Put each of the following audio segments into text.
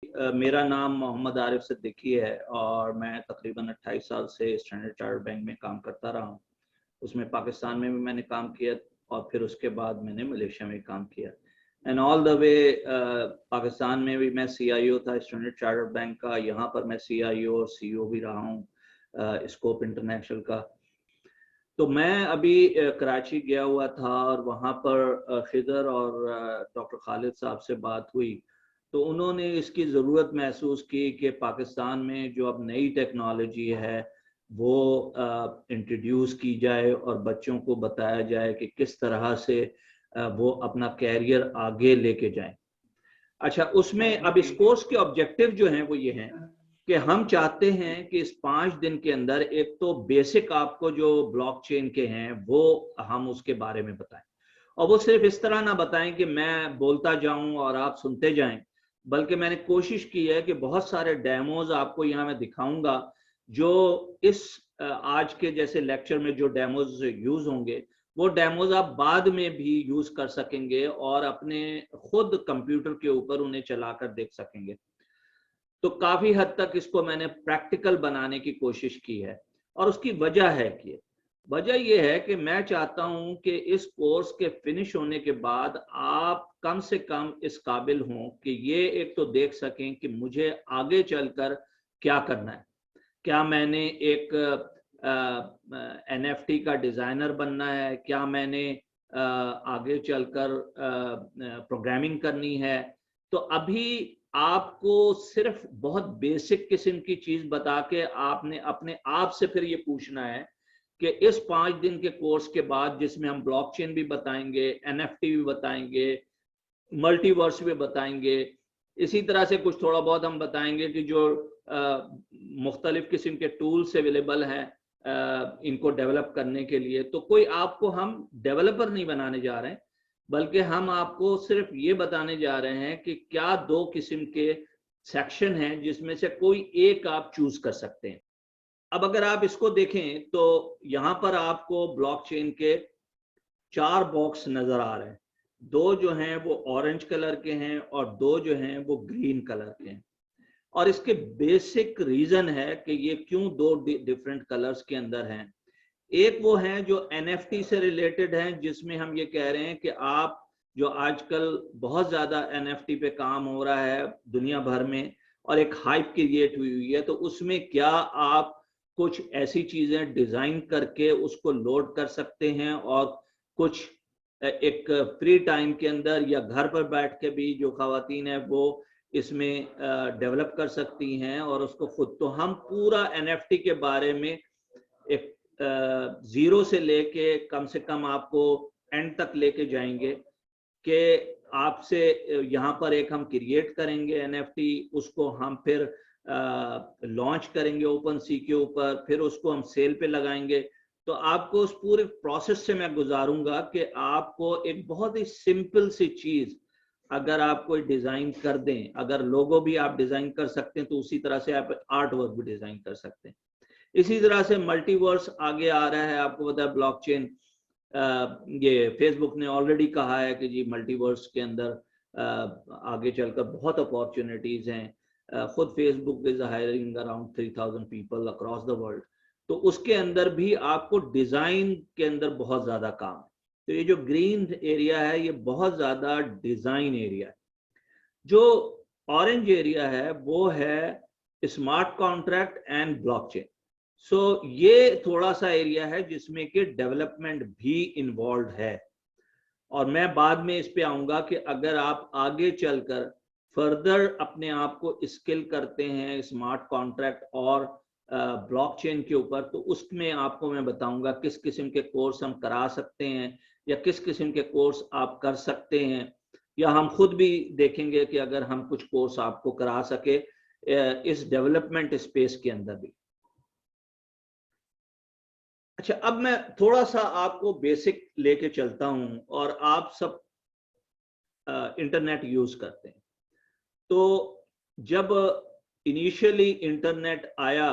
मेरा नाम मोहम्मद आरिफ सिद्दीकी है और मैं तकरीबन 28 साल से स्टैंडर्ड चार्टर्ड बैंक में काम करता रहा हूँ। उसमें पाकिस्तान में भी मैंने काम किया और फिर उसके बाद मैंने मलेशिया में काम किया and all the way. Pakistan में भी मैं CIO था स्टैंडर्ड चार्टर्ड बैंक का। यहाँ पर मैं CIO और CEO भी रहा हूँ स्कोप इंटरनेशनल का। तो मैं अभी कराची गया हुआ था और वहाँ पर खिदर और डॉक्टर खालिद साहब से बात हुई तो उन्होंने इसकी ज़रूरत महसूस की कि पाकिस्तान में जो अब नई टेक्नोलॉजी है वो इंट्रोड्यूस की जाए और बच्चों को बताया जाए कि किस तरह से वो अपना कैरियर आगे लेके जाएं। अच्छा, उसमें अब इस कोर्स के ऑब्जेक्टिव जो हैं वो ये हैं कि हम चाहते हैं कि इस 5 दिन के अंदर एक तो बेसिक आपको जो ब्लॉकचेन के हैं वो हम उसके बारे में बताएं और वो सिर्फ इस तरह ना बताएं कि मैं बोलता जाऊं और आप सुनते जाएं, बल्कि मैंने कोशिश की है कि बहुत सारे डेमोज आपको यहाँ मैं दिखाऊंगा जो इस आज के जैसे लेक्चर में जो डेमोज यूज होंगे वो डेमोज आप बाद में भी यूज कर सकेंगे और अपने खुद कंप्यूटर के ऊपर उन्हें चलाकर देख सकेंगे। तो काफी हद तक इसको मैंने प्रैक्टिकल बनाने की कोशिश की है और उसकी वजह है कि वजह यह है कि मैं चाहता हूं कि इस कोर्स के फिनिश होने के बाद आप कम से कम इस काबिल हों कि ये एक तो देख सकें कि मुझे आगे चलकर क्या करना है। क्या मैंने एक NFT का डिजाइनर बनना है, क्या मैंने आगे चलकर प्रोग्रामिंग करनी है। तो अभी आपको सिर्फ बहुत बेसिक किस्म की चीज बता के आपने अपने आप से फिर ये पूछना है कि इस 5 दिन के कोर्स के बाद जिसमें हम ब्लॉकचेन भी बताएंगे, NFT भी बताएंगे, मल्टीवर्स भी बताएंगे, इसी तरह से कुछ थोड़ा बहुत हम बताएंगे कि जो मुख्तलिफ किस्म के टूल्स अवेलेबल हैं इनको डेवलप करने के लिए। तो कोई आपको हम डेवलपर नहीं बनाने जा रहे हैं, बल्कि हम आपको सिर्फ ये बताने जा रहे हैं कि क्या 2 किस्म के सेक्शन हैं जिसमें से कोई एक आप चूज कर सकते हैं। अब अगर आप इसको देखें तो यहाँ पर आपको ब्लॉकचेन के 4 बॉक्स नजर आ रहे हैं। 2 जो हैं वो ऑरेंज कलर के हैं और 2 जो हैं वो ग्रीन कलर के हैं। और इसके बेसिक रीजन है कि ये क्यों 2 डिफरेंट कलर्स के अंदर हैं। एक वो है जो NFT से रिलेटेड है, जिसमें हम ये कह रहे हैं कि आप जो आजकल बहुत ज्यादा NFT पे काम हो रहा है दुनिया भर में और एक हाइप क्रिएट हुई है, तो उसमें क्या आप कुछ ऐसी चीजें डिजाइन करके उसको लोड कर सकते हैं और कुछ एक फ्री टाइम के अंदर या घर पर बैठ के भी जो खवातीन है वो इसमें डेवलप कर सकती हैं और उसको खुद। तो हम पूरा NFT के बारे में एक 0 से लेके कम से कम आपको एंड तक लेके जाएंगे कि आपसे यहाँ पर एक हम क्रिएट करेंगे NFT, उसको हम फिर लॉन्च करेंगे ओपन सी के ऊपर, फिर उसको हम सेल पे लगाएंगे। तो आपको उस पूरे प्रोसेस से मैं गुजारूंगा कि आपको एक बहुत ही सिंपल सी चीज अगर आप कोई डिजाइन कर दें, अगर लोगो भी आप डिजाइन कर सकते हैं तो उसी तरह से आप आर्ट वर्क भी डिजाइन कर सकते हैं। इसी तरह से मल्टीवर्स आगे आ रहा है। आपको पता है ब्लॉकचेन, ये फेसबुक ने ऑलरेडी कहा है कि जी मल्टीवर्स के अंदर आगे चलकर बहुत अपॉर्चुनिटीज हैं। खुद Facebook is hiring around 3000 people across the world. तो उसके अंदर भी आपको डिजाइन के अंदर बहुत ज्यादा काम है। तो ये जो ग्रीन एरिया है ये बहुत ज्यादा डिजाइन एरिया है। जो ऑरेंज एरिया है वो है स्मार्ट कॉन्ट्रैक्ट एंड ब्लॉकचेन। सो ये थोड़ा सा एरिया है जिसमें कि डेवलपमेंट भी इन्वॉल्व है और मैं बाद में इस पे आऊंगा कि अगर आप आगे चलकर फर्दर अपने आप को स्किल करते हैं स्मार्ट कॉन्ट्रैक्ट और ब्लॉकचेन के ऊपर, तो उसमें आपको मैं बताऊंगा किस किस्म के कोर्स हम करा सकते हैं या किस किस्म के कोर्स आप कर सकते हैं, या हम खुद भी देखेंगे कि अगर हम कुछ कोर्स आपको करा सके इस डेवलपमेंट स्पेस के अंदर भी। अच्छा, अब मैं थोड़ा सा आपको बेसिक लेके चलता हूं और आप सब इंटरनेट यूज करते हैं। तो जब इनिशियली इंटरनेट आया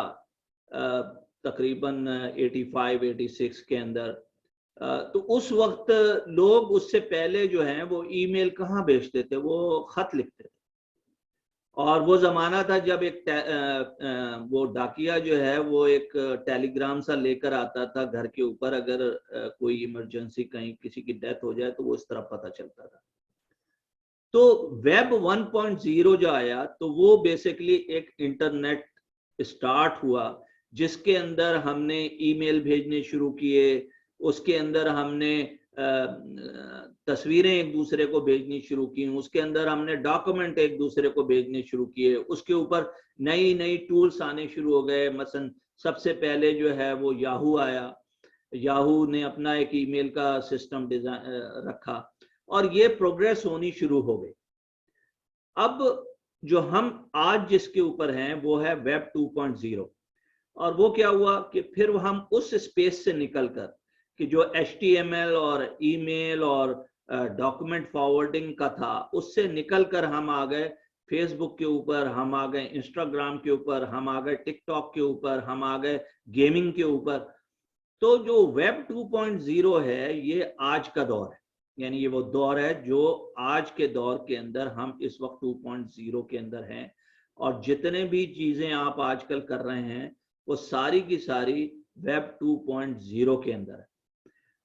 तकरीबन 85-86 के अंदर, तो उस वक्त लोग उससे पहले जो हैं वो ईमेल कहाँ भेजते थे, वो खत लिखते थे। और वो जमाना था जब एक वो डाकिया जो है वो एक टेलीग्राम सा लेकर आता था घर के ऊपर, अगर कोई इमरजेंसी कहीं किसी की डेथ हो जाए तो वो इस तरह पता चलता था। तो वेब 1.0 जो आया तो वो बेसिकली एक इंटरनेट स्टार्ट हुआ, जिसके अंदर हमने ईमेल भेजने शुरू किए, उसके अंदर हमने तस्वीरें एक दूसरे को भेजनी शुरू की, उसके अंदर हमने डॉक्यूमेंट एक दूसरे को भेजने शुरू किए, उसके ऊपर नई नई टूल्स आने शुरू हो गए। मसलन सबसे पहले जो है वो याहू आया, याहू ने अपना एक ईमेल का सिस्टम डिजाइन रखा और ये प्रोग्रेस होनी शुरू हो गई। अब जो हम आज जिसके ऊपर हैं वो है वेब 2.0। और वो क्या हुआ कि फिर हम उस स्पेस से निकलकर कि जो HTML और ईमेल और डॉक्यूमेंट फॉरवर्डिंग का था, उससे निकलकर हम आ गए फेसबुक के ऊपर, हम आ गए इंस्टाग्राम के ऊपर, हम आ गए टिकटॉक के ऊपर, हम आ गए गेमिंग के ऊपर। तो जो वेब 2.0 है ये आज का दौर है, यानी ये वो दौर है जो आज के दौर के अंदर हम इस वक्त 2.0 के अंदर हैं। और जितने भी चीजें आप आजकल कर रहे हैं वो सारी की सारी वेब 2.0 के अंदर है।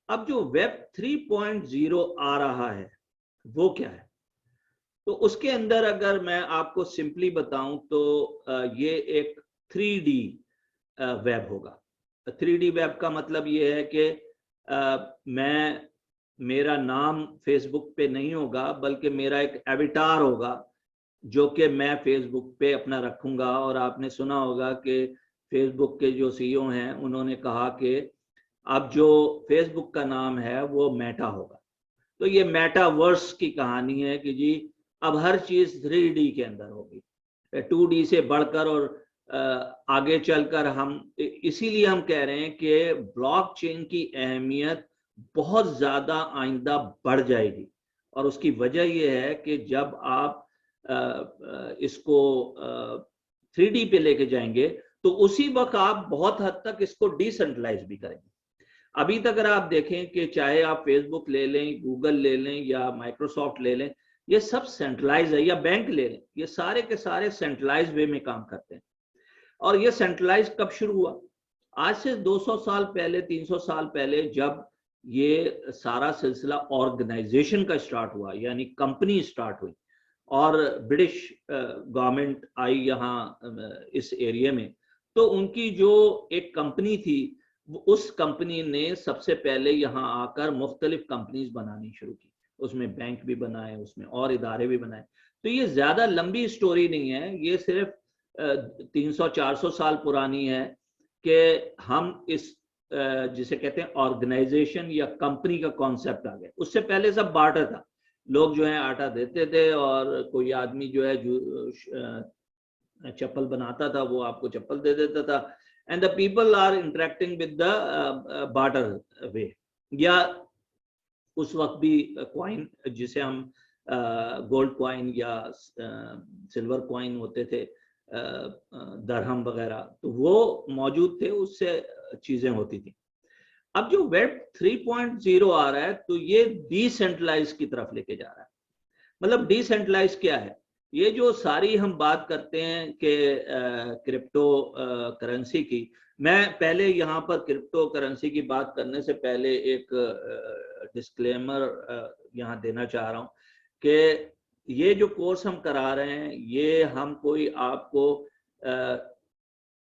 अब जो वेब 3.0 आ रहा है वो क्या है, तो उसके अंदर अगर मैं आपको सिंपली बताऊं तो ये एक 3D वेब होगा। 3D वेब का मतलब ये है कि मेरा नाम फेसबुक पे नहीं होगा, बल्कि मेरा एक एविटार होगा जो कि मैं फेसबुक पे अपना रखूंगा। और आपने सुना होगा कि फेसबुक के जो CEO हैं उन्होंने कहा कि अब जो फेसबुक का नाम है वो मेटा होगा। तो ये मेटावर्स की कहानी है कि जी अब हर चीज 3D के अंदर होगी, 2D से बढ़कर। और आगे चलकर हम इसीलिए हम कह रहे हैं कि ब्लॉकचेन की अहमियत बहुत ज्यादा आइंदा बढ़ जाएगी। और उसकी वजह यह है कि जब आप इसको 3D पे लेके जाएंगे तो उसी वक्त आप बहुत हद तक इसको डिसेंट्रलाइज भी करेंगे। अभी तक अगर आप देखें कि चाहे आप फेसबुक ले लें, गूगल ले लें या माइक्रोसॉफ्ट ले लें, ये सब सेंट्रलाइज है, या बैंक ले लें, ये सारे के सारे सेंट्रलाइज वे में काम करते हैं। और ये सेंट्रलाइज कब शुरू हुआ? आज से 200 साल पहले, 300 साल पहले, जब ये सारा सिलसिला ऑर्गेनाइजेशन का स्टार्ट हुआ, यानी कंपनी स्टार्ट हुई और ब्रिटिश गवर्नमेंट आई यहाँ इस एरिया में, तो उनकी जो एक कंपनी थी, उस कंपनी ने सबसे पहले यहाँ आकर मुख्तलिफ कंपनीज बनानी शुरू की, उसमें बैंक भी बनाए, उसमें और इदारे भी बनाए। तो ये ज्यादा लंबी स्टोरी नहीं है, ये सिर्फ 300-400 साल पुरानी है कि हम इस जिसे कहते हैं ऑर्गेनाइजेशन या कंपनी का कॉन्सेप्ट आ गया। उससे पहले सब बार्टर था, लोग जो है आटा देते थे और कोई आदमी जो है चप्पल बनाता था वो आपको चप्पल दे देता था, and the people are interacting with the barter way। या उस वक्त भी कॉइन जिसे हम गोल्ड कॉइन या सिल्वर कॉइन होते थे, दरहम वगैरह, तो वो मौजूद थे, उससे चीजें होती थी। अब जो वेब 3.0 आ रहा है तो ये डिसेंट्रलाइज की तरफ लेके जा रहा है। मतलब डिसेंट्रलाइज क्या है? ये जो सारी हम बात करते हैं कि क्रिप्टो करेंसी की, मैं पहले यहाँ पर क्रिप्टो करेंसी की बात करने से पहले एक डिस्क्लेमर यहाँ देना चाह रहा हूँ कि ये जो कोर्स हम करा रहे हैं ये हम कोई आपको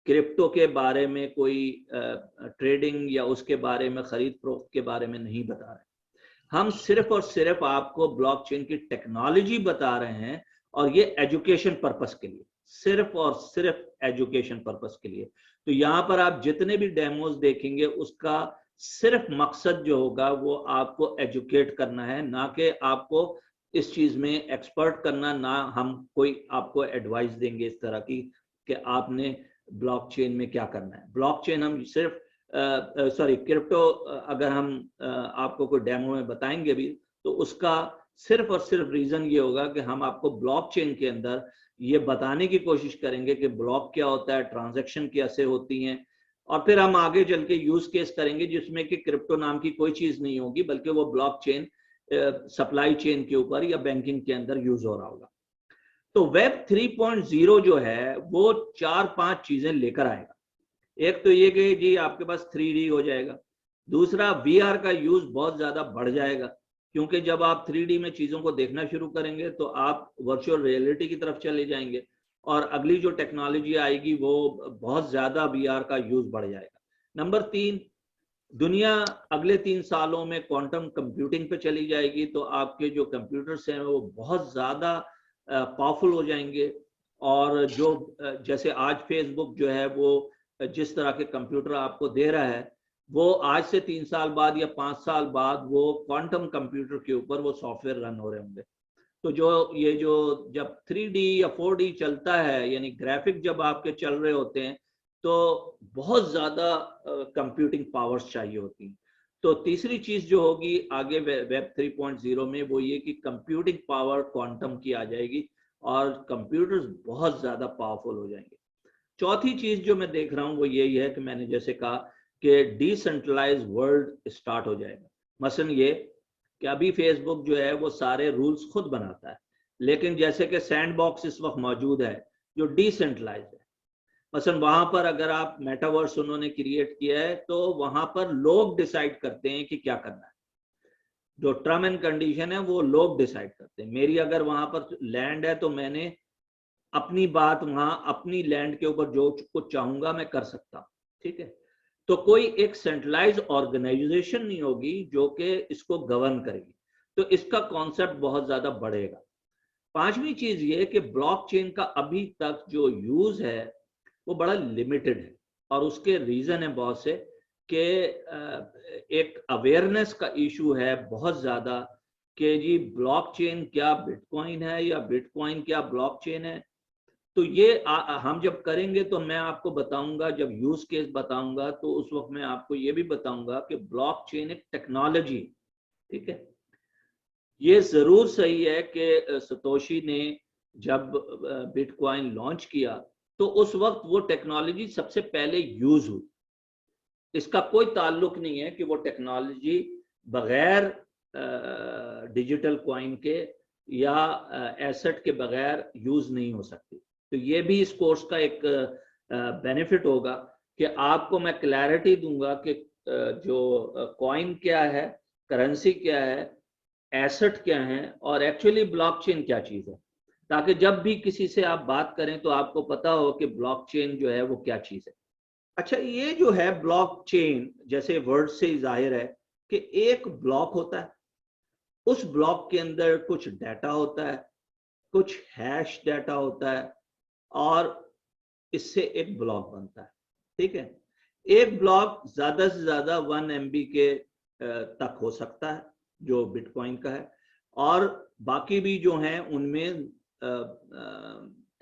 क्रिप्टो के बारे में कोई ट्रेडिंग या उसके बारे में खरीद फरोख्त के बारे में नहीं बता रहे। हम सिर्फ और सिर्फ आपको ब्लॉकचेन की टेक्नोलॉजी बता रहे हैं, और ये एजुकेशन पर्पस के लिए, सिर्फ और सिर्फ एजुकेशन पर्पस के लिए। तो यहाँ पर आप जितने भी डेमोज देखेंगे उसका सिर्फ मकसद जो होगा वो आपको एजुकेट करना है, ना कि आपको इस चीज में एक्सपर्ट करना, ना हम कोई आपको एडवाइस देंगे इस तरह की कि आपने ब्लॉकचेन में क्या करना है। ब्लॉकचेन हम सिर्फ क्रिप्टो अगर हम आपको कोई डेमो में बताएंगे भी तो उसका सिर्फ और सिर्फ रीजन ये होगा कि हम आपको ब्लॉकचेन के अंदर ये बताने की कोशिश करेंगे कि ब्लॉक क्या होता है, ट्रांजैक्शन कैसे होती हैं, और फिर हम आगे चल के यूज केस करेंगे जिसमें कि क्रिप्टो नाम की कोई चीज नहीं होगी, बल्कि वो ब्लॉकचेन सप्लाई चेन के ऊपर या बैंकिंग के अंदर यूज हो रहा होगा। तो वेब 3.0 जो है वो 4-5 चीजें लेकर आएगा। एक तो ये कि जी आपके पास 3D हो जाएगा। दूसरा, VR का यूज बहुत ज्यादा बढ़ जाएगा, क्योंकि जब आप 3D में चीजों को देखना शुरू करेंगे तो आप वर्चुअल रियलिटी की तरफ चले जाएंगे, और अगली जो टेक्नोलॉजी आएगी वो बहुत ज्यादा VR का यूज बढ़ जाएगा। नंबर 3, दुनिया अगले 3 सालों में क्वांटम कंप्यूटिंग पे चली जाएगी, तो आपके जो कंप्यूटर्स हैं वो बहुत ज्यादा पावरफुल हो जाएंगे। और जो जैसे आज फेसबुक जो है वो जिस तरह के कंप्यूटर आपको दे रहा है, वो आज से 3 साल बाद या 5 साल बाद वो क्वांटम कंप्यूटर के ऊपर वो सॉफ्टवेयर रन हो रहे होंगे। तो जो जब 3D या 4D चलता है, यानी ग्राफिक जब आपके चल रहे होते हैं, तो बहुत ज्यादा कंप्यूटिंग पावर्स चाहिए होती हैं। तो तीसरी चीज जो होगी आगे वेब 3.0 में, वो ये कि कंप्यूटिंग पावर क्वांटम की आ जाएगी और कंप्यूटर्स बहुत ज्यादा पावरफुल हो जाएंगे। चौथी चीज जो मैं देख रहा हूँ वो यही है कि मैंने जैसे कहा कि डिसेंट्रलाइज वर्ल्ड स्टार्ट हो जाएगा। मसलन ये कि अभी फेसबुक जो है वो सारे रूल्स खुद बनाता है, लेकिन जैसे कि सैंडबॉक्स इस वक्त मौजूद है जो डिसेंट्रलाइज है। मसलन वहां पर अगर आप मेटावर्स उन्होंने क्रिएट किया है, तो वहां पर लोग डिसाइड करते हैं कि क्या करना है। जो टर्म एंड कंडीशन है वो लोग डिसाइड करते हैं। मेरी अगर वहां पर लैंड है तो मैंने अपनी बात वहां अपनी लैंड के ऊपर जो कुछ चाहूंगा मैं कर सकता हूं, ठीक है। तो कोई एक सेंट्रलाइज ऑर्गेनाइजेशन नहीं होगी जो कि इसको गवर्न करेगी, तो इसका कॉन्सेप्ट बहुत ज्यादा बढ़ेगा। पांचवी चीज ये कि ब्लॉकचेन का अभी तक जो यूज है वो बड़ा लिमिटेड है, और उसके रीजन है बहुत से कि एक अवेयरनेस का इशू है बहुत ज्यादा कि जी ब्लॉकचेन क्या बिटकॉइन है या बिटकॉइन क्या ब्लॉकचेन है। तो ये हम जब करेंगे तो मैं आपको बताऊंगा, जब यूज केस बताऊंगा तो उस वक्त मैं आपको ये भी बताऊंगा कि ब्लॉकचेन एक टेक्नोलॉजी, ठीक है। ये जरूर सही है कि सतोशी ने जब बिटकॉइन लॉन्च किया तो उस वक्त वो टेक्नोलॉजी सबसे पहले यूज हुई। इसका कोई ताल्लुक नहीं है कि वो टेक्नोलॉजी बगैर डिजिटल कॉइन के या एसेट के बगैर यूज नहीं हो सकती। तो ये भी इस कोर्स का एक बेनिफिट होगा कि आपको मैं क्लैरिटी दूंगा कि जो कॉइन क्या है, करेंसी क्या है, एसेट क्या है, और एक्चुअली ब्लॉकचेन क्या चीज है, ताकि जब भी किसी से आप बात करें तो आपको पता हो कि ब्लॉकचेन जो है वो क्या चीज है। अच्छा, ये जो है ब्लॉकचेन, जैसे वर्ड से ही जाहिर है कि एक ब्लॉक होता है, उस ब्लॉक के अंदर कुछ डाटा होता है, कुछ हैश डाटा होता है, और इससे एक ब्लॉक बनता है, ठीक है। एक ब्लॉक ज्यादा से ज्यादा 1 MB के तक हो सकता है जो बिटकॉइन का है, और बाकी भी जो हैं उनमें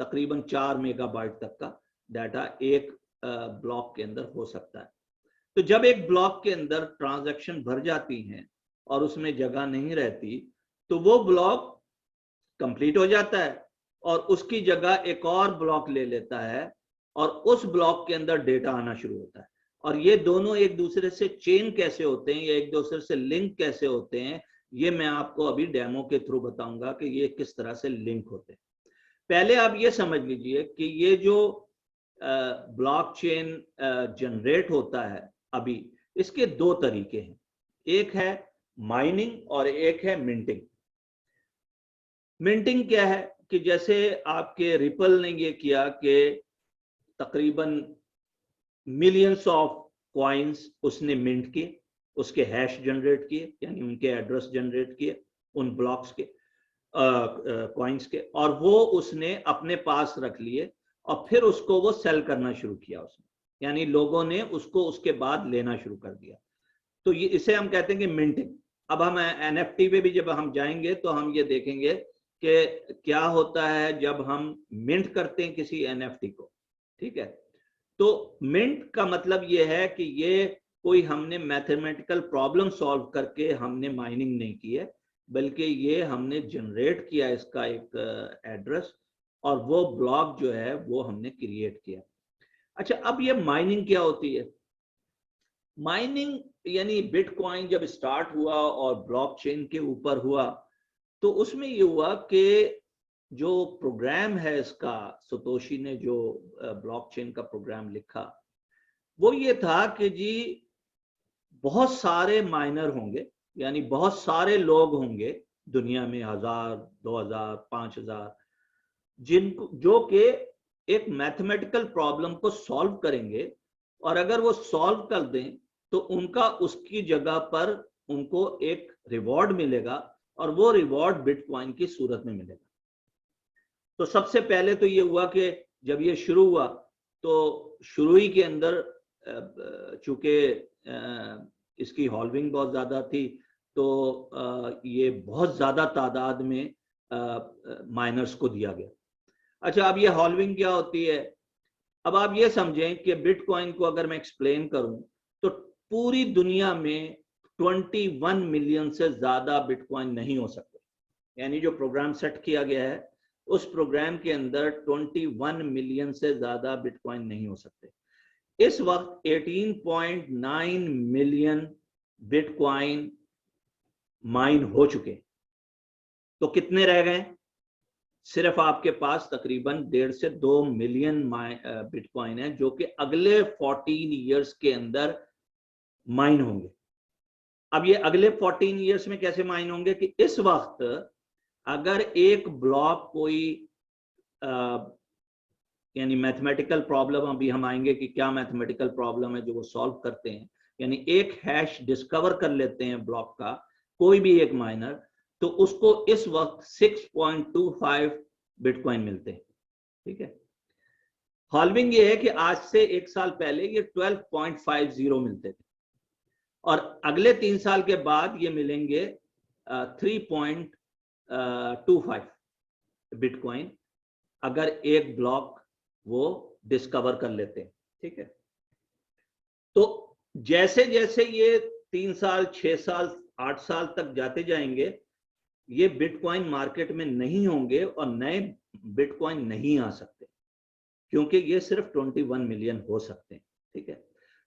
तकरीबन 4 मेगाबाइट तक का डाटा एक ब्लॉक के अंदर हो सकता है। तो जब एक ब्लॉक के अंदर ट्रांजैक्शन भर जाती हैं और उसमें जगह नहीं रहती, तो वो ब्लॉक कंप्लीट हो जाता है और उसकी जगह एक और ब्लॉक ले लेता है, और उस ब्लॉक के अंदर डेटा आना शुरू होता है। और ये दोनों एक दूसरे से चेन कैसे होते हैं या एक दूसरे से लिंक कैसे होते हैं, ये मैं आपको अभी डेमो के थ्रू बताऊंगा कि ये किस तरह से लिंक होते हैं। पहले आप ये समझ लीजिए कि ये जो ब्लॉकचेन जनरेट होता है अभी, इसके दो तरीके हैं। एक है माइनिंग और एक है मिंटिंग। मिंटिंग क्या है कि जैसे आपके रिपल ने ये किया कि तकरीबन मिलियंस ऑफ कॉइन्स उसने मिंट किए, उसके हैश जनरेट किए, यानी उनके एड्रेस जनरेट किए उन ब्लॉक्स के कॉइन्स के, और वो उसने अपने पास रख लिए और फिर उसको वो सेल करना शुरू किया उसने, यानी लोगों ने उसको उसके बाद लेना शुरू कर दिया। तो ये इसे हम कहते हैं कि मिंटिंग। अब हम NFT पे भी जब हम जाएंगे तो हम ये देखेंगे कि क्या होता है जब हम मिंट करते हैं किसी NFT को, ठीक है। तो मिंट का मतलब ये है कि ये कोई हमने मैथमेटिकल प्रॉब्लम सॉल्व करके हमने माइनिंग नहीं की है, बल्कि ये हमने जनरेट किया इसका एक एड्रेस, और वो ब्लॉक जो है वो हमने क्रिएट किया। अच्छा, अब ये माइनिंग क्या होती है? माइनिंग यानी बिटकॉइन जब स्टार्ट हुआ और ब्लॉकचेन के ऊपर हुआ, तो उसमें ये हुआ कि जो प्रोग्राम है इसका, सतोशी ने जो ब्लॉकचेन का प्रोग्राम लिखा, वो ये था कि जी बहुत सारे माइनर होंगे, यानी बहुत सारे लोग होंगे दुनिया में, 1000, 2000, 5000, जिनको जो कि एक मैथमेटिकल प्रॉब्लम को सॉल्व करेंगे, और अगर वो सॉल्व कर दें तो उनका उसकी जगह पर उनको एक रिवॉर्ड मिलेगा, और वो रिवॉर्ड बिटकॉइन की सूरत में मिलेगा। तो सबसे पहले तो ये हुआ कि जब ये शुरू हुआ तो शुरू ही के अंदर चूंकि इसकी हॉल्विंग बहुत ज्यादा थी, तो ये बहुत ज्यादा तादाद में माइनर्स को दिया गया। अच्छा, अब ये हॉल्विंग क्या होती है? अब आप ये समझें कि बिटकॉइन को अगर मैं एक्सप्लेन करूं तो पूरी दुनिया में 21 मिलियन से ज्यादा बिटकॉइन नहीं हो सकते। यानी जो प्रोग्राम सेट किया गया है उस प्रोग्राम के अंदर 21 मिलियन से ज्यादा बिटकॉइन नहीं हो सकते। इस वक्त 18.9 मिलियन बिटकॉइन माइन हो चुके। तो कितने रह गए? सिर्फ आपके पास तकरीबन 1.5 से 2 मिलियन बिटकॉइन है जो कि अगले 14 इयर्स के अंदर माइन होंगे। अब ये अगले 14 इयर्स में कैसे माइन होंगे कि इस वक्त अगर एक ब्लॉक कोई यानी मैथमेटिकल प्रॉब्लम, अभी हम आएंगे कि क्या मैथमेटिकल प्रॉब्लम है जो वो सॉल्व करते हैं, यानी एक हैश डिस्कवर कर लेते हैं ब्लॉक का कोई भी एक माइनर, तो उसको इस वक्त 6.25 बिटकॉइन मिलते हैं। ठीक है। हॉल्विंग ये है कि आज से 1 साल पहले ये 12.50 मिलते थे, और अगले 3 साल के बाद ये मिलेंगे 3.25 बिटकॉइन अगर एक ब्लॉक वो डिस्कवर कर लेते हैं। ठीक है। तो जैसे जैसे ये 3 साल, 6 साल, 8 साल तक जाते जाएंगे, ये बिटकॉइन मार्केट में नहीं होंगे और नए बिटकॉइन नहीं आ सकते, क्योंकि ये सिर्फ 21 मिलियन हो सकते हैं। ठीक है।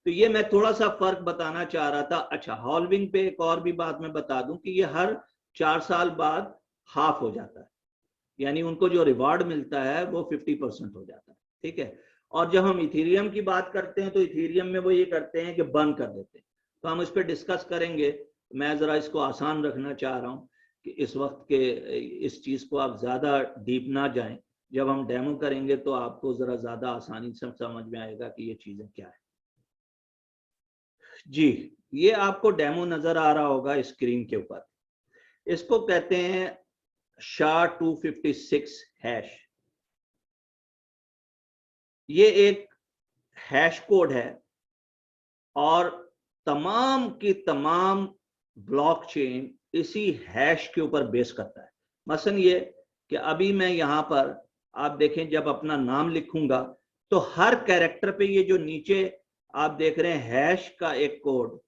तो ये मैं थोड़ा सा फर्क बताना चाह रहा था। अच्छा, हॉल्विंग पे एक और भी बात मैं बता दूं कि ये हर 4 साल बाद हाफ हो जाता है, यानी उनको जो रिवार्ड मिलता है वो 50% हो जाता है। ठीक है। और जब हम इथेरियम की बात करते हैं तो इथेरियम में वो ये करते हैं कि बंद कर देते हैं, तो हम इस पर डिस्कस करेंगे। मैं जरा इसको आसान रखना चाह रहा हूँ कि इस वक्त के इस चीज को आप ज्यादा डीप ना जाएं। जब हम डेमो करेंगे तो आपको जरा ज्यादा आसानी से समझ में आएगा कि ये चीजें क्या है। जी, ये आपको डेमो नजर आ रहा होगा स्क्रीन के ऊपर। इसको कहते हैं SHA-256 हैश। ये एक हैश कोड है और तमाम की तमाम ब्लॉकचेन इसी हैश के ऊपर बेस करता है। मसलन ये कि अभी मैं यहां पर आप देखें, जब अपना नाम लिखूंगा तो हर कैरेक्टर पे ये जो नीचे आप देख रहे हैं हैश का एक कोड,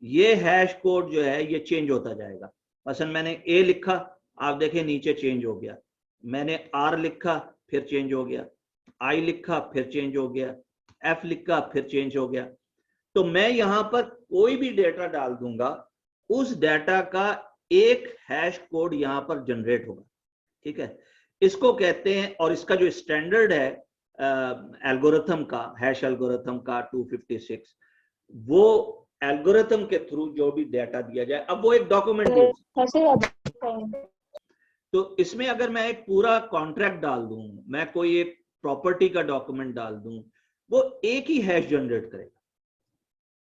ये हैश कोड जो है ये चेंज होता जाएगा। मसलन मैंने ए लिखा, आप देखें नीचे चेंज हो गया। मैंने आर लिखा, फिर चेंज हो गया। आई लिखा, फिर चेंज हो गया। एफ लिखा, फिर चेंज हो गया। तो मैं यहां पर कोई भी डेटा डाल दूंगा, उस डेटा का एक हैश कोड यहां पर जनरेट होगा। ठीक है। इसको कहते हैं, और इसका जो स्टैंडर्ड है एल्गोरिथम का, हैश एल्गोरिथम का 256, वो एल्गोरिथम के थ्रू जो भी डेटा दिया जाए, अब वो एक डॉक्यूमेंट, तो इसमें अगर मैं एक पूरा कॉन्ट्रैक्ट डाल दूं, मैं कोई एक प्रॉपर्टी का डॉक्यूमेंट डाल दूं, वो एक ही हैश जनरेट करेगा।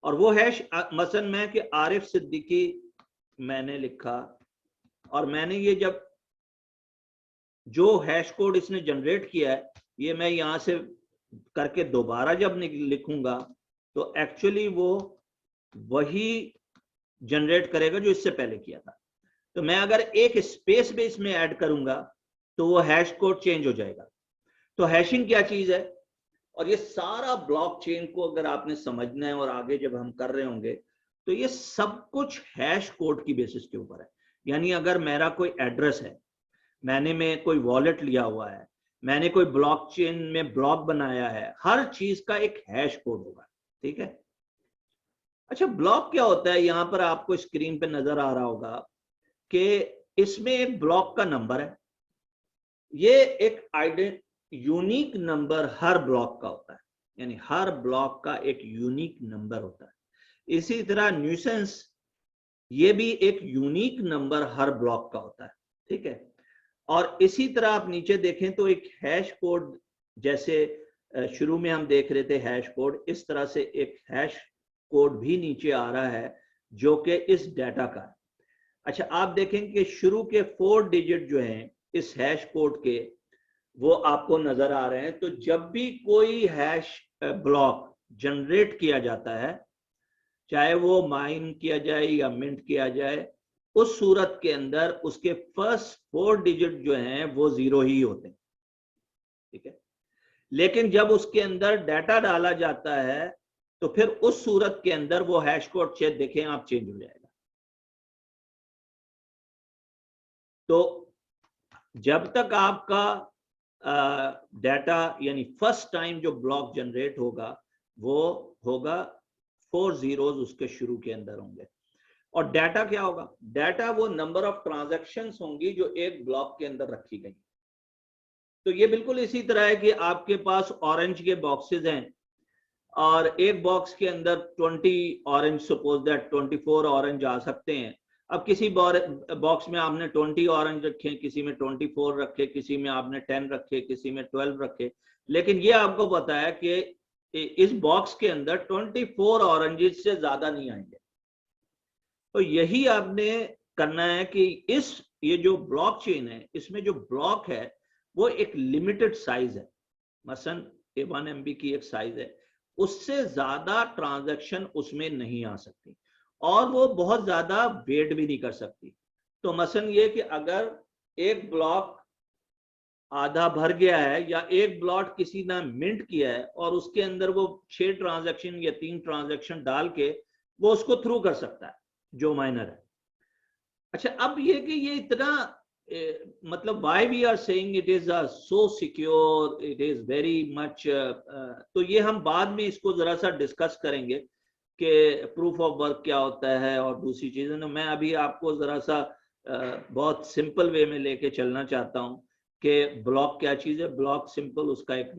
और वो हैश मसलन मैं कि आरिफ सिद्दीकी मैंने लिखा, और मैंने ये जब जो हैश कोड इसने जनरेट किया है, ये मैं यहां से करके दोबारा जब लिखूंगा तो एक्चुअली वो वही जनरेट करेगा जो इससे पहले किया था। तो मैं अगर एक स्पेस भी इसमें ऐड करूंगा तो वो हैश कोड चेंज हो जाएगा। तो हैशिंग क्या चीज है, और ये सारा ब्लॉकचेन को अगर आपने समझना है और आगे जब हम कर रहे होंगे, तो ये सब कुछ हैश कोड की बेसिस के ऊपर है। यानी अगर मेरा कोई एड्रेस है, मैंने में कोई वॉलेट लिया हुआ है, मैंने कोई ब्लॉकचेन में ब्लॉक बनाया है, हर चीज का एक हैश कोड होगा। ठीक है। अच्छा, ब्लॉक क्या होता है? यहां पर आपको स्क्रीन पे नजर आ रहा होगा कि इसमें एक ब्लॉक का नंबर है, ये एक यूनिक नंबर हर ब्लॉक का होता है, यानी हर ब्लॉक का एक यूनिक नंबर होता है। इसी तरह न्यूसेंस, ये भी एक यूनिक नंबर हर ब्लॉक का होता है, ठीक है। और इसी तरह आप नीचे देखें तो एक हैश कोड, जैसे शुरू में हम देख रहे थे हैश कोड, इस तरह से एक हैश कोड भी नीचे आ रहा है जो कि इस डाटा का है। अच्छा, आप देखें कि शुरू के 4 डिजिट जो हैं इस हैश कोड के, वो आपको नजर आ रहे हैं। तो जब भी कोई हैश ब्लॉक जनरेट किया जाता है, चाहे वो माइन किया जाए या मिंट किया जाए, उस सूरत के अंदर उसके फर्स्ट 4 डिजिट जो हैं वो 0 ही होते हैं, ठीक है। लेकिन जब उसके अंदर डाटा डाला जाता है तो फिर उस सूरत के अंदर वो हैश कोड देखें आप चेंज हो जाएगा। तो जब तक आपका डाटा यानी फर्स्ट टाइम जो ब्लॉक जनरेट होगा वो होगा 4 जीरोस उसके शुरू के अंदर होंगे। और डाटा क्या होगा? डाटा वो नंबर ऑफ ट्रांजैक्शंस होंगी जो एक ब्लॉक के अंदर रखी गई। तो ये बिल्कुल इसी तरह है कि आपके पास ऑरेंज के बॉक्सेस हैं और एक बॉक्स के अंदर 20 ऑरेंज, सपोज दैट 24 ऑरेंज आ सकते हैं। अब किसी बॉक्स में आपने 20 ऑरेंज रखे, किसी में 24 रखे, किसी में आपने 10 रखे, किसी में 12 रखे, लेकिन ये आपको पता है कि इस बॉक्स के अंदर 24 ऑरेंजेस से ज्यादा नहीं आएंगे। तो यही आपने करना है कि ये जो ब्लॉकचेन है, इसमें जो ब्लॉक है वो एक लिमिटेड साइज है, मसलन 1 MB की एक साइज है, उससे ज्यादा ट्रांजैक्शन उसमें नहीं आ सकती और वो बहुत ज्यादा वेट भी नहीं कर सकती। तो मसलन ये कि अगर एक ब्लॉक आधा भर गया है या एक ब्लॉक किसी ने मिंट किया है और उसके अंदर वो 6 ट्रांजैक्शन या 3 ट्रांजैक्शन डाल के वो उसको थ्रू कर सकता है जो माइनर है। अच्छा, अब ये कि ये इतना मतलब why we are saying it is so secure, it is very much तो ये हम बाद में इसको जरा सा डिस्कस करेंगे कि प्रूफ ऑफ वर्क क्या होता है और दूसरी चीजें। तो मैं अभी आपको जरा सा बहुत सिंपल वे में लेके चलना चाहता हूँ कि ब्लॉक क्या चीज है। ब्लॉक सिंपल उसका एक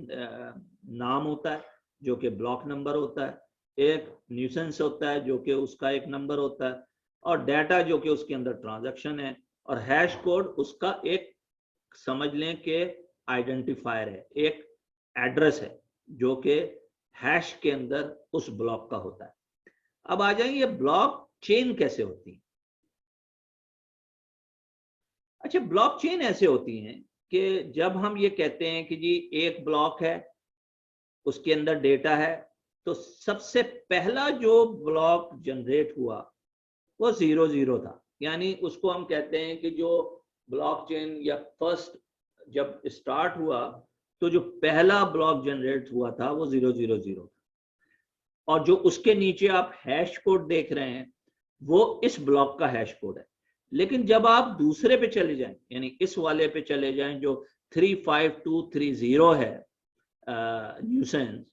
नाम होता है जो कि ब्लॉक नंबर होता है, एक न्यूसेंस होता है जो कि उसका एक नंबर होता है, और डाटा जो कि उसके अंदर ट्रांजैक्शन है, और हैश कोड उसका एक समझ लें कि आइडेंटिफायर है, एक एड्रेस है जो कि हैश के अंदर उस ब्लॉक का होता है। अब आ जाएंगे ब्लॉक चेन कैसे होती है। अच्छा, ब्लॉक चेन ऐसे होती हैं कि जब हम ये कहते हैं कि जी एक ब्लॉक है, उसके अंदर डेटा है, तो सबसे पहला जो ब्लॉक जनरेट हुआ वो 0 था, यानी उसको हम कहते हैं कि जो ब्लॉकचेन या फर्स्ट जब स्टार्ट हुआ तो जो पहला ब्लॉक जनरेट हुआ था वो 000 था, और जो उसके नीचे आप हैश कोड देख रहे हैं वो इस ब्लॉक का हैश कोड है। लेकिन जब आप दूसरे पे चले जाएं, यानी इस वाले पे चले जाएं जो 35230 है न्यूसेंस,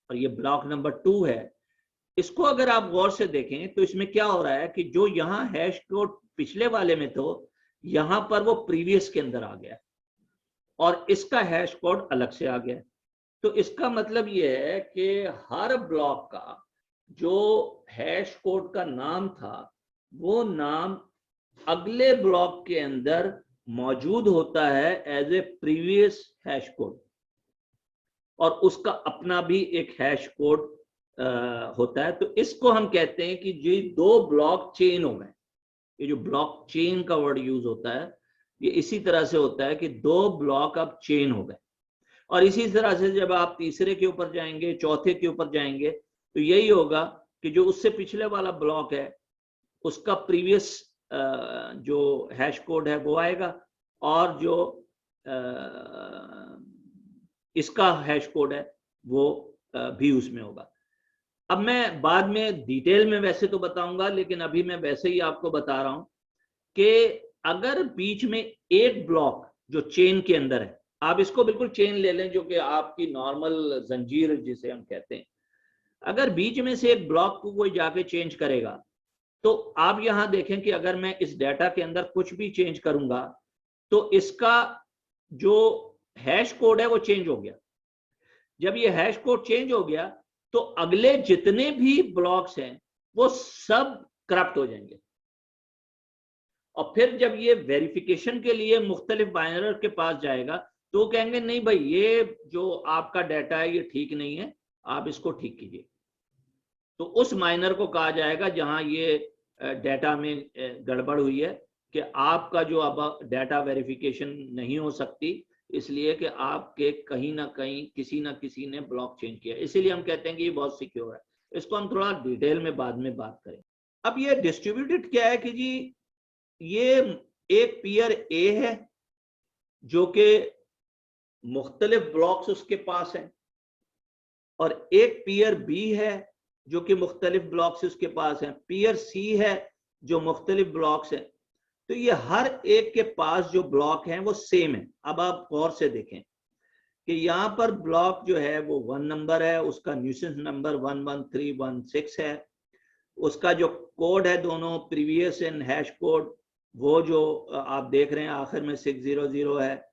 और ये ब्लॉक नंबर 2 है, इसको अगर आप गौर से देखें तो इसमें क्या हो रहा है कि जो यहाँ हैश कोड पिछले वाले में तो यहां पर वो प्रीवियस के अंदर आ गया और इसका हैश कोड अलग से आ गया। तो इसका मतलब ये है कि हर ब्लॉक का जो हैश कोड का नाम था वो नाम अगले ब्लॉक के अंदर मौजूद होता है as a previous hash code, और उसका अपना भी एक हैश कोड होता है। तो इसको हम कहते हैं कि ये 2 ब्लॉक चेन हो गए। ये जो ब्लॉक चेन का वर्ड यूज होता है ये इसी तरह से होता है कि 2 ब्लॉक अब चेन हो गए। और इसी तरह से जब आप तीसरे के ऊपर जाएंगे, चौथे के ऊपर जाएंगे, तो यही होगा कि जो उससे पिछले वाला ब्लॉक है उसका प्रीवियस जो हैश कोड है वो आएगा, और जो इसका हैश कोड है वो भी उसमें होगा। अब मैं बाद में डिटेल में वैसे तो बताऊंगा, लेकिन अभी मैं वैसे ही आपको बता रहा हूं कि अगर बीच में एक ब्लॉक जो चेन के अंदर है, आप इसको बिल्कुल चेन ले लें जो कि आपकी नॉर्मल जंजीर जिसे हम कहते हैं, अगर बीच में से एक ब्लॉक को कोई जाके चेंज करेगा तो आप यहां देखें कि अगर मैं इस डाटा के अंदर कुछ भी चेंज करूंगा तो इसका जो हैश कोड है वो चेंज हो गया। जब ये हैश कोड चेंज हो गया तो अगले जितने भी ब्लॉक्स हैं वो सब करप्ट हो जाएंगे। और फिर जब ये वेरिफिकेशन के लिए मुख्तलिफ बाइनर के पास जाएगा तो वो कहेंगे नहीं भाई, ये जो आपका डाटा है ये ठीक नहीं है, आप इसको ठीक कीजिए। तो उस माइनर को कहा जाएगा जहां ये डाटा में गड़बड़ हुई है कि आपका जो अब डाटा वेरिफिकेशन नहीं हो सकती, इसलिए कि आपके कहीं ना कहीं किसी ना किसी ने ब्लॉक चेंज किया। इसीलिए हम कहते हैं कि ये बहुत सिक्योर है। इसको हम थोड़ा डिटेल में बाद में बात करें। अब ये डिस्ट्रीब्यूटेड क्या है कि जी ये एक पीयर ए है जो कि मुख्तलिफ ब्लॉक्स उसके पास हैं, और एक पीयर बी है जो कि मुख्तलिफ ब्लॉक्स उसके पास हैं, पीयर सी है जो मुख्तलिफ ब्लॉक्स हैं। तो ये हर एक के पास जो ब्लॉक हैं वो सेम है। अब आप गौर से देखें कि यहाँ पर ब्लॉक जो है वो 1 नंबर है, उसका न्यूसेंस नंबर 11316 है, उसका जो कोड है दोनों प्रीवियस एंड हैश कोड वो जो आप देख रहे हैं आखिर में 600 है।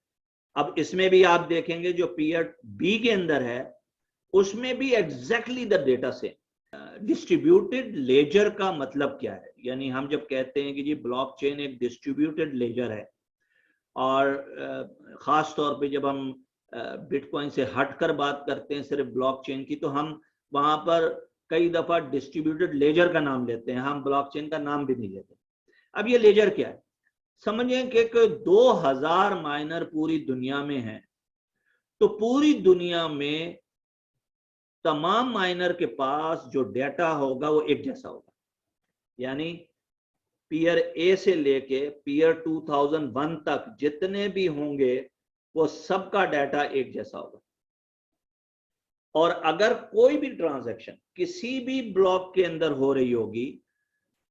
अब इसमें भी आप देखेंगे जो पीयर बी के अंदर है उसमें भी एग्जैक्टली द डेटा से। डिस्ट्रीब्यूटेड लेजर का मतलब क्या है? यानी हम जब कहते हैं कि जी ब्लॉकचेन एक डिस्ट्रीब्यूटेड लेजर है, और खास तौर पे जब हम बिटकॉइन से हटकर बात करते हैं सिर्फ ब्लॉकचेन की, तो हम वहां पर कई दफा डिस्ट्रीब्यूटेड लेजर का नाम लेते हैं, हम ब्लॉकचेन का नाम भी नहीं लेते। अब ये लेजर क्या है? समझिए कि 2000 माइनर पूरी दुनिया में है, तो पूरी दुनिया में तमाम माइनर के पास जो डेटा होगा वो एक जैसा होगा। यानी पीयर ए से लेके पीयर 2001 तक जितने भी होंगे वो सबका डाटा एक जैसा होगा। और अगर कोई भी ट्रांजैक्शन किसी भी ब्लॉक के अंदर हो रही होगी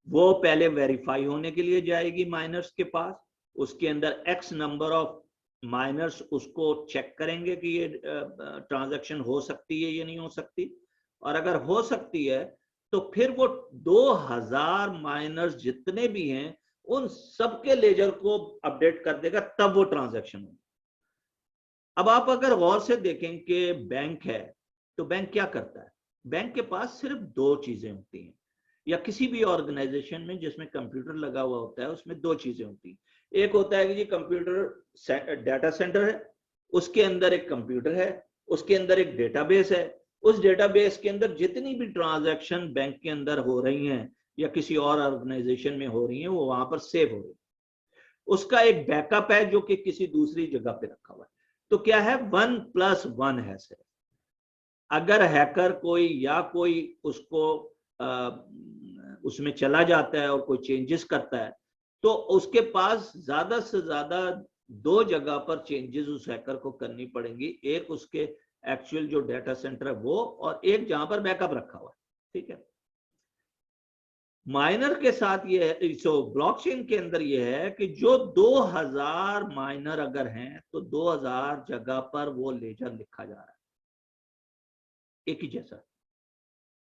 वो पहले वेरीफाई होने के लिए जाएगी माइनर्स के पास, उसके अंदर एक्स नंबर ऑफ माइनर्स उसको चेक करेंगे कि ये ट्रांजैक्शन हो सकती है या नहीं हो सकती, और अगर हो सकती है तो फिर वो 2000 माइनर्स जितने भी हैं उन सबके लेजर को अपडेट कर देगा, तब वो ट्रांजैक्शन होगी। अब आप अगर गौर से देखें कि बैंक है तो बैंक क्या करता है? बैंक के पास सिर्फ 2 चीजें होती हैं, या किसी भी ऑर्गेनाइजेशन में जिसमें कंप्यूटर लगा हुआ होता है उसमें 2 चीजें होती हैं। एक होता है कि जी कंप्यूटर डाटा सेंटर है, उसके अंदर एक कंप्यूटर है, उसके अंदर एक डेटाबेस है, उस डेटाबेस के अंदर जितनी भी ट्रांजैक्शन बैंक के अंदर हो रही हैं या किसी और ऑर्गेनाइजेशन में हो रही हैं वो वहां पर सेव हो रही है। उसका एक बैकअप है जो कि किसी दूसरी जगह पे रखा हुआ है। तो क्या है? 1+1 है सिर्फ। अगर हैकर कोई या कोई उसको उसमें चला जाता है और कोई चेंजेस करता है तो उसके पास ज्यादा से ज्यादा 2 जगह पर चेंजेस उस हैकर को करनी पड़ेंगी, एक उसके एक्चुअल जो डाटा सेंटर है वो, और एक जहां पर बैकअप रखा हुआ है। ठीक है, माइनर के साथ ये है, सो ब्लॉकचेन के अंदर ये है कि जो 2000 माइनर अगर हैं तो 2000 जगह पर वो लेजर लिखा जा रहा है एक ही जैसा।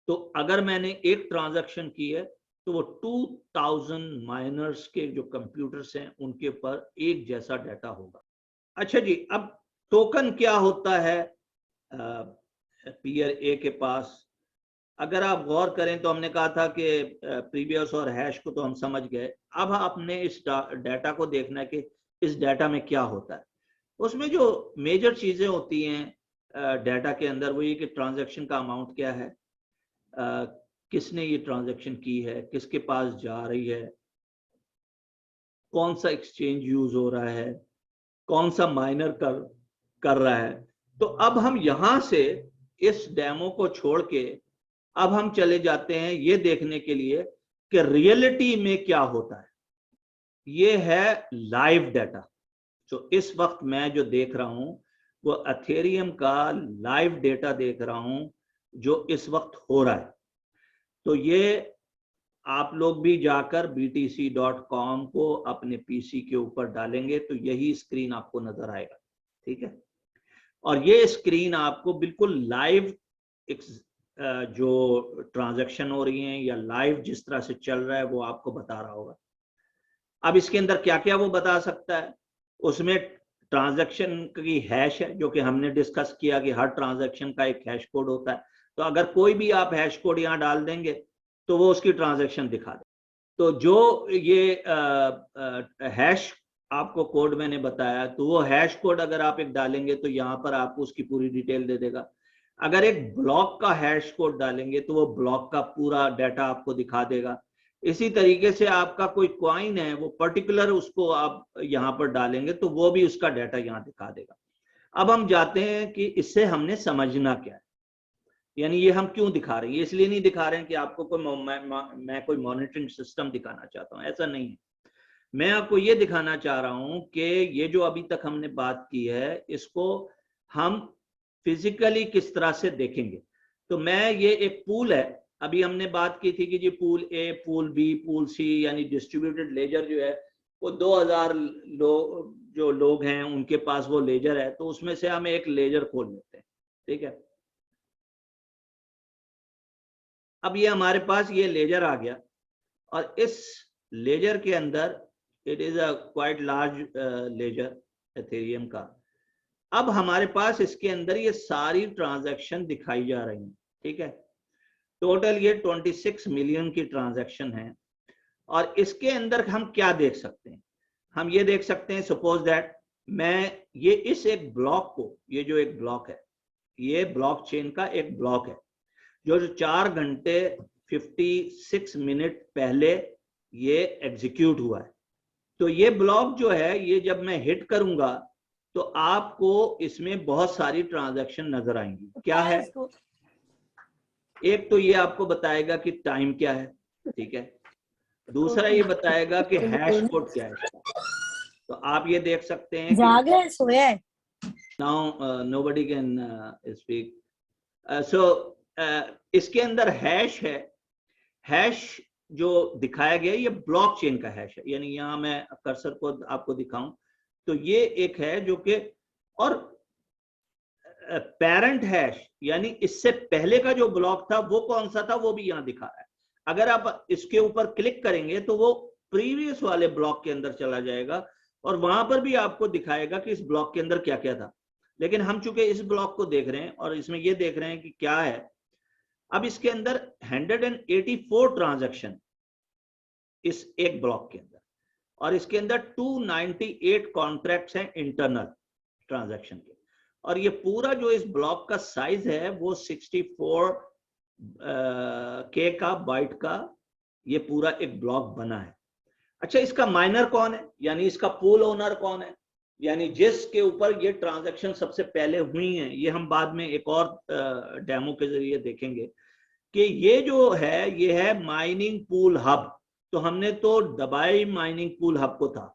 तो अगर मैंने एक ट्रांजैक्शन की है तो वो 2000 माइनर्स के जो कंप्यूटर्स हैं उनके ऊपर एक जैसा डाटा होगा। अच्छा जी, अब टोकन क्या होता है पीयर ए के पास? अगर आप गौर करें तो हमने कहा था कि प्रीवियस और हैश को तो हम समझ गए, अब आपने इस डाटा को देखना है कि इस डाटा में क्या होता है। उसमें जो मेजर चीजें होती हैं डाटा के अंदर वो ये कि ट्रांजैक्शन का अमाउंट क्या है, किसने ये ट्रांजैक्शन की है, किसके पास जा रही है, कौन सा एक्सचेंज यूज हो रहा है, कौन सा माइनर कर रहा है। तो अब हम यहां से इस डेमो को छोड़ के अब हम चले जाते हैं ये देखने के लिए कि रियलिटी में क्या होता है। ये है लाइव डाटा। जो इस वक्त मैं जो देख रहा हूं वो एथेरियम का लाइव डेटा देख रहा हूं जो इस वक्त हो रहा है। तो ये आप लोग भी जाकर btc.com को अपने पीसी के ऊपर डालेंगे तो यही स्क्रीन आपको नजर आएगा। ठीक है, और ये स्क्रीन आपको बिल्कुल लाइव जो ट्रांजैक्शन हो रही हैं या लाइव जिस तरह से चल रहा है वो आपको बता रहा होगा। अब इसके अंदर क्या क्या वो बता सकता है? उसमें ट्रांजैक्शन की हैश है, जो कि हमने डिस्कस किया कि हर ट्रांजैक्शन का एक हैश कोड होता है। तो अगर कोई भी आप हैश कोड यहाँ डाल देंगे तो वो उसकी ट्रांजैक्शन दिखा दे। तो जो ये हैश आपको कोड मैंने बताया, तो वो हैश कोड अगर आप एक डालेंगे तो यहाँ पर आपको उसकी पूरी डिटेल दे देगा। अगर एक ब्लॉक का हैश कोड डालेंगे तो वो ब्लॉक का पूरा डाटा आपको दिखा देगा। इसी तरीके से आपका कोई कॉइन है, वो पर्टिकुलर उसको आप यहाँ पर डालेंगे तो वो भी उसका डाटा यहाँ दिखा देगा। अब हम जाते हैं कि इससे हमने समझना क्या है, यानी ये हम क्यों दिखा रहे हैं। ये इसलिए नहीं दिखा रहे हैं कि आपको कोई मैं कोई मॉनिटरिंग सिस्टम दिखाना चाहता हूँ, ऐसा नहीं है। मैं आपको ये दिखाना चाह रहा हूं कि ये जो अभी तक हमने बात की है, इसको हम फिजिकली किस तरह से देखेंगे। तो मैं ये एक पूल है, अभी हमने बात की थी कि जी pool A, pool B, pool C, यानी डिस्ट्रीब्यूटेड लेजर जो है वो 2000 जो लोग हैं उनके पास वो लेजर है, तो उसमें से हम एक लेजर खोल लेते हैं, ठीक है। अब ये हमारे पास ये लेजर आ गया और इस लेजर के अंदर it is a quite large ledger Ethereum का। अब हमारे पास इसके अंदर ये सारी ट्रांजैक्शन दिखाई जा रही हैं, ठीक है। टोटल ये 26 मिलियन की ट्रांजैक्शन है। और इसके अंदर हम क्या देख सकते हैं, हम ये देख सकते हैं, सपोज दैट मैं ये इस एक ब्लॉक को, ये जो एक ब्लॉक है, ये ब्लॉक चेन का एक ब्लॉक है जो 4 घंटे 56 मिनट पहले ये एग्जीक्यूट हुआ है। तो ये ब्लॉक जो है, ये जब मैं हिट करूंगा तो आपको इसमें बहुत सारी ट्रांजैक्शन नजर आएंगी। क्या है, एक तो ये आपको बताएगा कि टाइम क्या है, ठीक है। दूसरा ये बताएगा कि हैश कोड क्या है। तो आप ये देख सकते हैं कि नाउ नोबडी कैन स्पीक। सो इसके अंदर हैश है। हैश जो दिखाया गया ये ब्लॉक चेन का हैश है, यानी यहां मैं कर्सर को आपको दिखाऊं तो ये एक है जो कि, और पेरेंट हैश यानी इससे पहले का जो ब्लॉक था वो कौन सा था वो भी यहां दिखा रहा है। अगर आप इसके ऊपर क्लिक करेंगे तो वो प्रीवियस वाले ब्लॉक के अंदर चला जाएगा और वहां पर भी आपको दिखाएगा कि इस ब्लॉक के अंदर क्या क्या था। लेकिन हम चूंकि इस ब्लॉक को देख रहे हैं और इसमें ये देख रहे हैं कि क्या है, अब इसके अंदर 184 ट्रांजैक्शन इस एक ब्लॉक के अंदर, और इसके अंदर 298 कॉन्ट्रैक्ट्स हैं इंटरनल ट्रांजैक्शन के। और ये पूरा जो इस ब्लॉक का साइज है वो 64 के का बाइट का ये पूरा एक ब्लॉक बना है। अच्छा, इसका माइनर कौन है, यानी इसका पूल ओनर कौन है, यानी जिसके ऊपर ये ट्रांजैक्शन सबसे पहले हुई हैं। ये हम बाद में एक और डेमो के जरिए देखेंगे कि ये जो है ये है माइनिंग पूल हब। तो हमने तो दबाई माइनिंग पूल हब को था,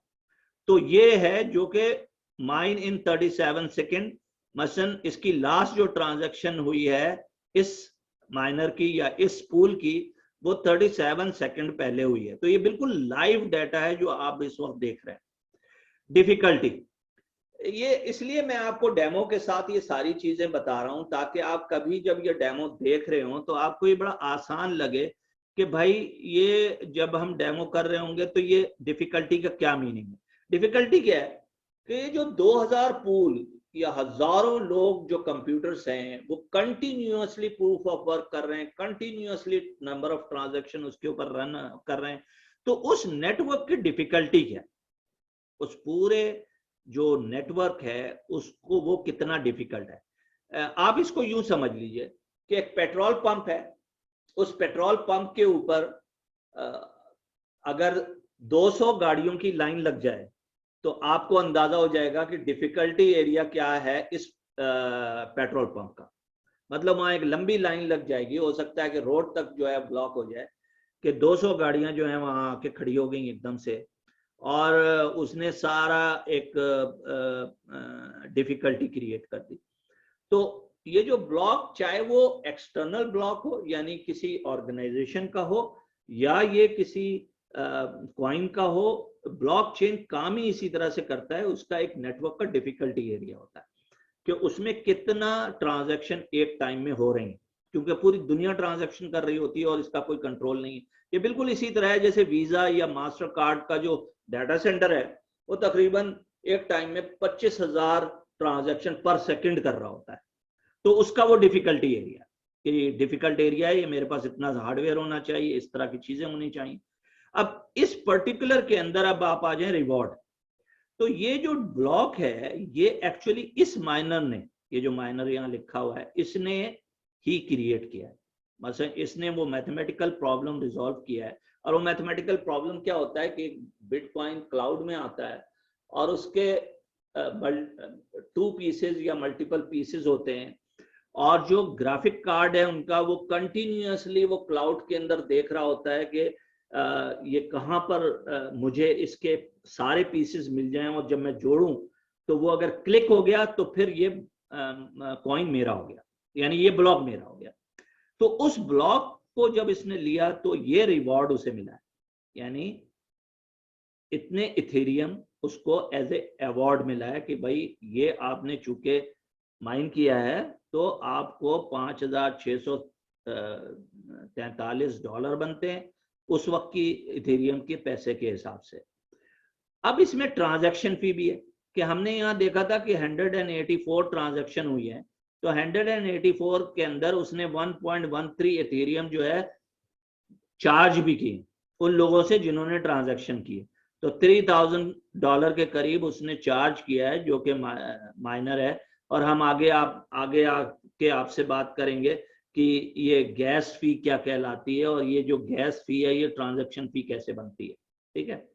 तो ये है जो कि माइन इन 37 सेकेंड। मसलन इसकी लास्ट जो ट्रांजैक्शन हुई है इस माइनर की या इस पूल की, वो 37 सेकेंड पहले हुई है। तो ये बिल्कुल लाइव डाटा है जो आप इस वक्त देख रहे हैं। डिफिकल्टी, ये इसलिए मैं आपको डेमो के साथ ये सारी चीजें बता रहा हूं ताकि आप कभी जब ये डेमो देख रहे हो तो आपको ये बड़ा आसान लगे कि भाई ये जब हम डेमो कर रहे होंगे तो ये डिफिकल्टी का क्या मीनिंग है। डिफिकल्टी क्या है कि जो 2000 पूल या हजारों लोग जो कंप्यूटर्स हैं वो कंटिन्यूअसली प्रूफ ऑफ वर्क कर रहे हैं, कंटिन्यूअसली नंबर ऑफ ट्रांजैक्शन उसके ऊपर रन कर रहे हैं। तो उस नेटवर्क की डिफिकल्टी क्या है, उस पूरे जो नेटवर्क है उसको वो कितना डिफिकल्ट है। आप इसको यूं समझ लीजिए कि एक पेट्रोल पंप है, उस पेट्रोल पंप के ऊपर अगर 200 गाड़ियों की लाइन लग जाए तो आपको अंदाजा हो जाएगा कि डिफिकल्टी एरिया क्या है इस पेट्रोल पंप का। मतलब वहां एक लंबी लाइन लग जाएगी, हो सकता है कि रोड तक जो है ब्लॉक हो जाए कि 200 गाड़ियां जो है वहां आके खड़ी हो गई एकदम से, और उसने सारा एक डिफिकल्टी क्रिएट कर दी। तो ये जो ब्लॉक, चाहे वो एक्सटर्नल ब्लॉक हो यानी किसी ऑर्गेनाइजेशन का हो या ये किसी कॉइन का हो, ब्लॉकचेन काम ही इसी तरह से करता है। उसका एक नेटवर्क का डिफिकल्टी एरिया होता है कि उसमें कितना ट्रांजैक्शन एक टाइम में हो रहे हैं, क्योंकि पूरी दुनिया ट्रांजैक्शन कर रही होती है और इसका कोई कंट्रोल नहीं है। ये बिल्कुल इसी तरह है जैसे वीजा या मास्टर कार्ड का जो डाटा सेंटर है वो तकरीबन एक टाइम में 25,000 ट्रांजैक्शन पर सेकंड कर रहा होता है, तो उसका वो डिफिकल्टी एरिया कि डिफिकल्ट एरिया है, ये मेरे पास इतना हार्डवेयर होना चाहिए, इस तरह की चीजें होनी चाहिए। अब इस पर्टिकुलर के अंदर अब आप आ जाए रिवॉर्ड। तो ये जो ब्लॉक है ये एक्चुअली इस माइनर ने, ये जो माइनर यहाँ लिखा हुआ है, इसने ही क्रिएट किया है। मतलब इसने वो मैथमेटिकल प्रॉब्लम रिजॉल्व किया है। और वो मैथमेटिकल प्रॉब्लम क्या होता है कि बिटकॉइन क्लाउड में आता है और उसके 2 पीसेज या मल्टीपल पीसेज होते हैं, और जो ग्राफिक कार्ड है उनका वो कंटिन्यूअसली वो क्लाउड के अंदर देख रहा होता है कि ये कहाँ पर मुझे इसके सारे पीसेस मिल जाएं, और जब मैं जोड़ूं तो वो अगर क्लिक हो गया तो फिर ये कॉइन मेरा हो गया, यानी ये ब्लॉक मेरा हो गया। तो उस ब्लॉक को जब इसने लिया तो ये रिवॉर्ड उसे मिला है, यानी इतने इथेरियम उसको एज ए अवार्ड मिला है कि भाई ये आपने चूंकि माइन किया है तो आपको $5,643 बनते हैं उस वक्त की इथेरियम के पैसे के हिसाब से। अब इसमें ट्रांजैक्शन फी भी है कि हमने यहाँ देखा था कि 184 ट्रांजैक्शन हुई है, तो 184 के अंदर उसने 1.13 इथेरियम जो है चार्ज भी की उन लोगों से जिन्होंने ट्रांजैक्शन किए। तो $3,000 के करीब उसने चार्ज किया है जो कि माइनर है। और हम आगे आके आपसे बात करेंगे कि ये गैस फी क्या कहलाती है और ये जो गैस फी है ये ट्रांजैक्शन फी कैसे बनती है। ठीक है,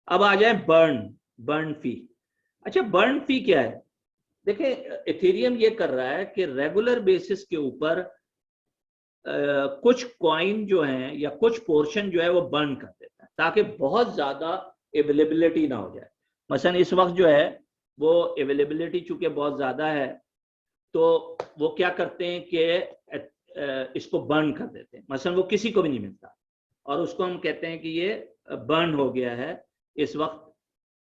अब आ जाए बर्न फी। अच्छा, बर्न फी क्या है? देखिए, इथेरियम ये कर रहा है कि रेगुलर बेसिस के ऊपर कुछ कॉइन जो है या कुछ पोर्शन जो है वो बर्न कर देता है ताकि बहुत ज्यादा अवेलेबिलिटी ना हो जाए। मसलन इस वक्त जो है वो अवेलेबिलिटी चूंकि बहुत ज्यादा है तो वो क्या करते हैं कि इसको बर्न कर देते हैं, मसलन वो किसी को भी नहीं मिलता और उसको हम कहते हैं कि ये बर्न हो गया है इस वक्त,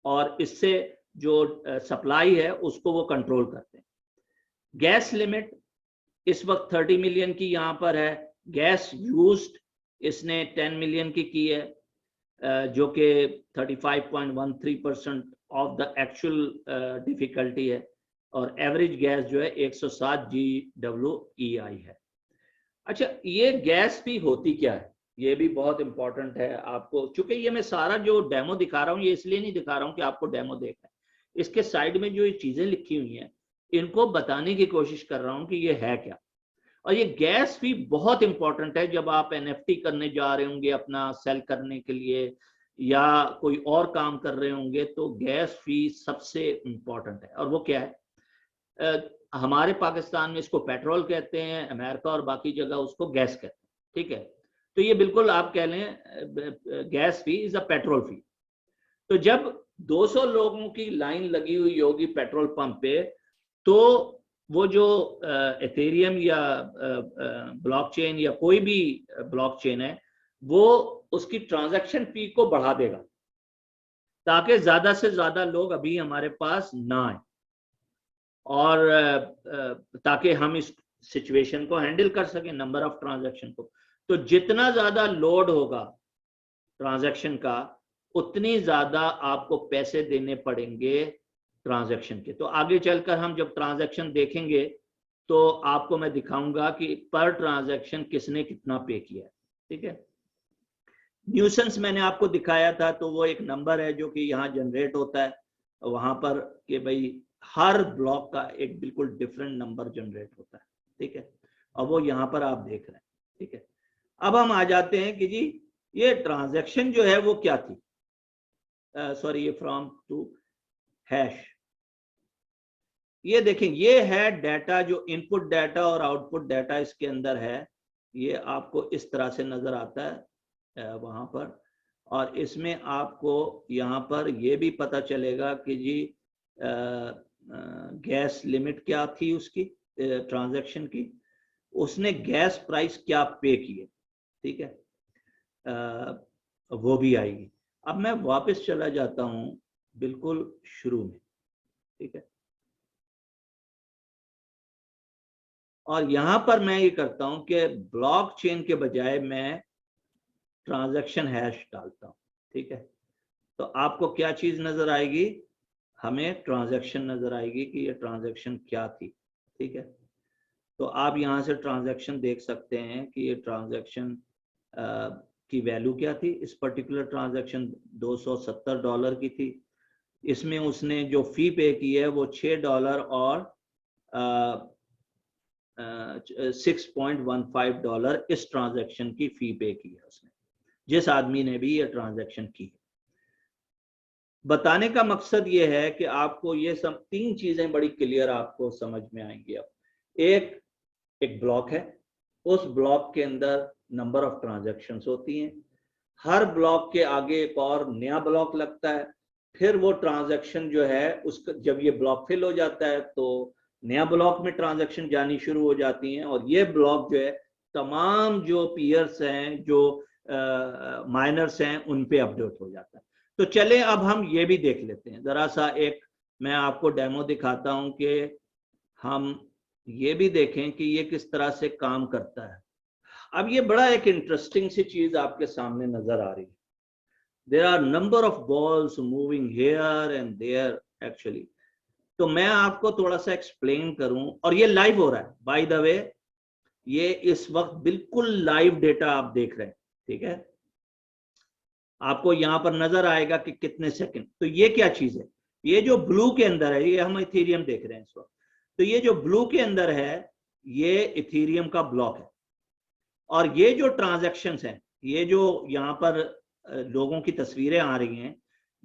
और इससे जो सप्लाई है उसको वो कंट्रोल करते हैं। गैस लिमिट इस वक्त 30 मिलियन की यहाँ पर है, गैस यूज्ड इसने 10 मिलियन की है जो कि 35.13% ऑफ द एक्चुअल डिफिकल्टी है, और एवरेज गैस जो है 107 GWEI है। अच्छा, ये गैस भी होती क्या है, ये भी बहुत इंपॉर्टेंट है आपको, चूंकि ये मैं सारा जो डेमो दिखा रहा हूँ ये इसलिए नहीं दिखा रहा हूँ कि आपको डेमो देखना है, इसके साइड में जो ये चीजें लिखी हुई हैं इनको बताने की कोशिश कर रहा हूँ कि ये है क्या। और ये गैस फी बहुत इंपॉर्टेंट है जब आप NFT करने जा रहे होंगे अपना सेल करने के लिए या कोई और काम कर रहे होंगे, तो गैस फी सबसे इंपॉर्टेंट है। और वो क्या है, हमारे पाकिस्तान में इसको पेट्रोल कहते हैं, अमेरिका और बाकी जगह उसको गैस कहते हैं। ठीक है, तो ये बिल्कुल आप कह लें gas fee is a petrol fee. तो जब 200 लोगों की लाइन लगी हुई होगी पेट्रोल पंप पे, तो वो जो इथेरियम या ब्लॉकचेन या कोई भी ब्लॉकचेन है वो उसकी ट्रांजैक्शन फी को बढ़ा देगा ताकि ज्यादा से ज्यादा लोग अभी हमारे पास ना आए और ताकि हम इस सिचुएशन को हैंडल कर सकें, नंबर ऑफ ट्रांजैक्शन को। तो जितना ज्यादा लोड होगा ट्रांजैक्शन का उतनी ज्यादा आपको पैसे देने पड़ेंगे ट्रांजैक्शन के। तो आगे चलकर हम जब ट्रांजैक्शन देखेंगे तो आपको मैं दिखाऊंगा कि पर ट्रांजैक्शन किसने कितना पे किया है। ठीक है, न्यूसेंस मैंने आपको दिखाया था, तो वो एक नंबर है जो कि यहाँ जनरेट होता है वहां पर कि भाई हर ब्लॉक का एक बिल्कुल डिफरेंट नंबर जनरेट होता है। ठीक है, और वो यहाँ पर आप देख रहे हैं। ठीक है, अब हम आ जाते हैं कि जी ये ट्रांजैक्शन जो है वो क्या थी, सॉरी ये फ्रॉम टू हैश। ये देखें, ये है डाटा जो इनपुट डाटा और आउटपुट डाटा इसके अंदर है, ये आपको इस तरह से नजर आता है वहां पर। और इसमें आपको यहाँ पर ये भी पता चलेगा कि जी गैस लिमिट क्या थी उसकी ट्रांजैक्शन की, उसने गैस प्राइस क्या पे किए। ठीक है, वो भी आएगी। अब मैं वापस चला जाता हूं बिल्कुल शुरू में। ठीक है, और यहां पर मैं ये करता हूं कि ब्लॉकचेन के बजाय मैं ट्रांजैक्शन हैश डालता हूं। ठीक है, तो आपको क्या चीज नजर आएगी हमें ट्रांजैक्शन नजर आएगी कि ये ट्रांजैक्शन क्या थी। ठीक है, तो आप यहाँ से ट्रांजैक्शन देख सकते हैं कि ये ट्रांजैक्शन की वैल्यू क्या थी। इस पर्टिकुलर ट्रांजैक्शन $270 की थी। इसमें उसने जो फी पे की है वो $6 और $6.15 इस ट्रांजैक्शन की फी पे की है उसने, जिस आदमी ने भी ये ट्रांजैक्शन की। बताने का मकसद ये है कि आपको ये सब तीन चीजें बड़ी क्लियर आपको समझ में आएंगी। अब एक ब्लॉक है, उस ब्लॉक के अंदर नंबर ऑफ ट्रांजैक्शंस होती हैं, हर ब्लॉक के आगे एक और नया ब्लॉक लगता है, फिर वो ट्रांजैक्शन जो है उसका जब ये ब्लॉक फिल हो जाता है तो नया ब्लॉक में ट्रांजैक्शन जानी शुरू हो जाती हैं, और ये ब्लॉक जो है तमाम जो पीयर्स हैं, जो माइनर्स हैं, उन पे अपडेट हो जाता है। तो चले अब हम ये भी देख लेते हैं, जरा सा एक मैं आपको डेमो दिखाता हूं कि हम ये भी देखें कि ये किस तरह से काम करता है। अब ये बड़ा एक इंटरेस्टिंग सी चीज आपके सामने नजर आ रही है। There are number of balls moving here and there actually. तो मैं आपको थोड़ा सा एक्सप्लेन करूं, और ये लाइव हो रहा है बाय द वे, ये इस वक्त बिल्कुल लाइव डेटा आप देख रहे हैं। ठीक है, आपको यहां पर नजर आएगा कि कितने सेकंड। तो ये क्या चीज है, ये जो ब्लू के अंदर है, ये हम इथेरियम देख रहे हैं इस वक्त। तो ये जो ब्लू के अंदर है ये इथेरियम का ब्लॉक है, और ये जो ट्रांजैक्शंस हैं, ये जो यहाँ पर लोगों की तस्वीरें आ रही हैं,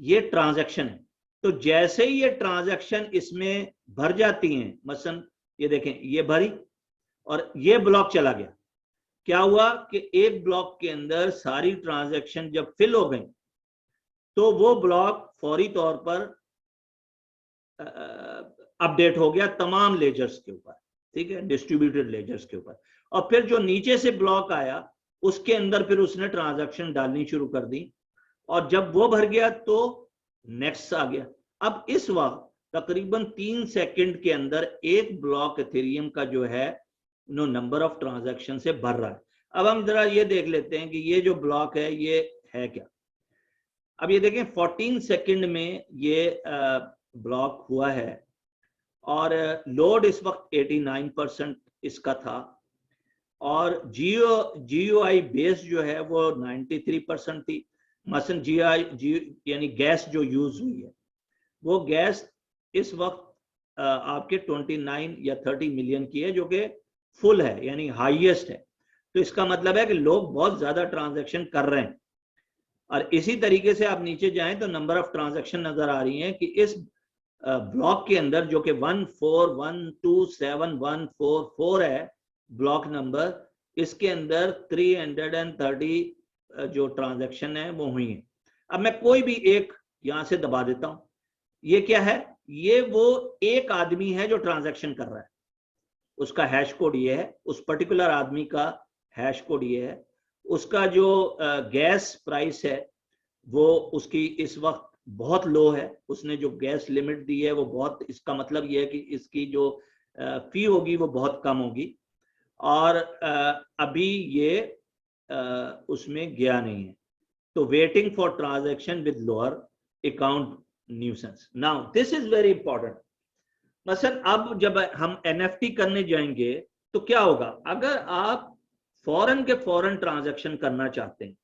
ये ट्रांजैक्शन है। तो जैसे ही ये ट्रांजैक्शन इसमें भर जाती हैं, मसलन ये देखें ये भरी और ये ब्लॉक चला गया, क्या हुआ कि एक ब्लॉक के अंदर सारी ट्रांजैक्शन जब फिल हो गई तो वो ब्लॉक फौरी तौर पर अपडेट हो गया तमाम लेजर्स के ऊपर। ठीक है, डिस्ट्रीब्यूटेड लेजर्स के ऊपर। और फिर जो नीचे से ब्लॉक आया उसके अंदर फिर उसने ट्रांजैक्शन डालनी शुरू कर दी, और जब वो भर गया तो नेक्स्ट आ गया। अब इस वक्त तकरीबन 3 सेकंड के अंदर एक ब्लॉक इथेरियम का जो है नो नंबर ऑफ ट्रांजैक्शन से भर रहा है। अब हम जरा ये देख लेते हैं कि ये जो ब्लॉक है ये है क्या। अब ये देखें 14 सेकंड में ये ब्लॉक हुआ है, और लोड इस वक्त 89% इसका था, और जीओआई बेस जो है वो 93% थी। मसलन जी यानी गैस जो यूज हुई है वो गैस इस वक्त आपके 29 या 30 मिलियन की है, जो कि फुल है यानी हाईएस्ट है। तो इसका मतलब है कि लोग बहुत ज्यादा ट्रांजैक्शन कर रहे हैं। और इसी तरीके से आप नीचे जाएं तो नंबर ऑफ ट्रांजैक्शन नजर आ रही हैं कि इस ब्लॉक के अंदर जो कि 1412714 है ब्लॉक नंबर, इसके अंदर 330 जो ट्रांजैक्शन है वो हुई है। अब मैं कोई भी एक यहां से दबा देता हूं, ये क्या है, ये वो एक आदमी है जो ट्रांजैक्शन कर रहा है, उसका हैश कोड ये है, उस पर्टिकुलर आदमी का हैश कोड ये है। उसका जो गैस प्राइस है वो उसकी इस वक्त बहुत लो है, उसने जो गैस लिमिट दी है वो बहुत, इसका मतलब ये है कि इसकी जो फी होगी वो बहुत कम होगी, और अभी ये उसमें गया नहीं है। तो waiting for transaction with lower account nuisance. Now this is very important. मसलन अब जब हम एनएफटी करने जाएंगे तो क्या होगा, अगर आप फौरन के फौरन ट्रांजैक्शन करना चाहते हैं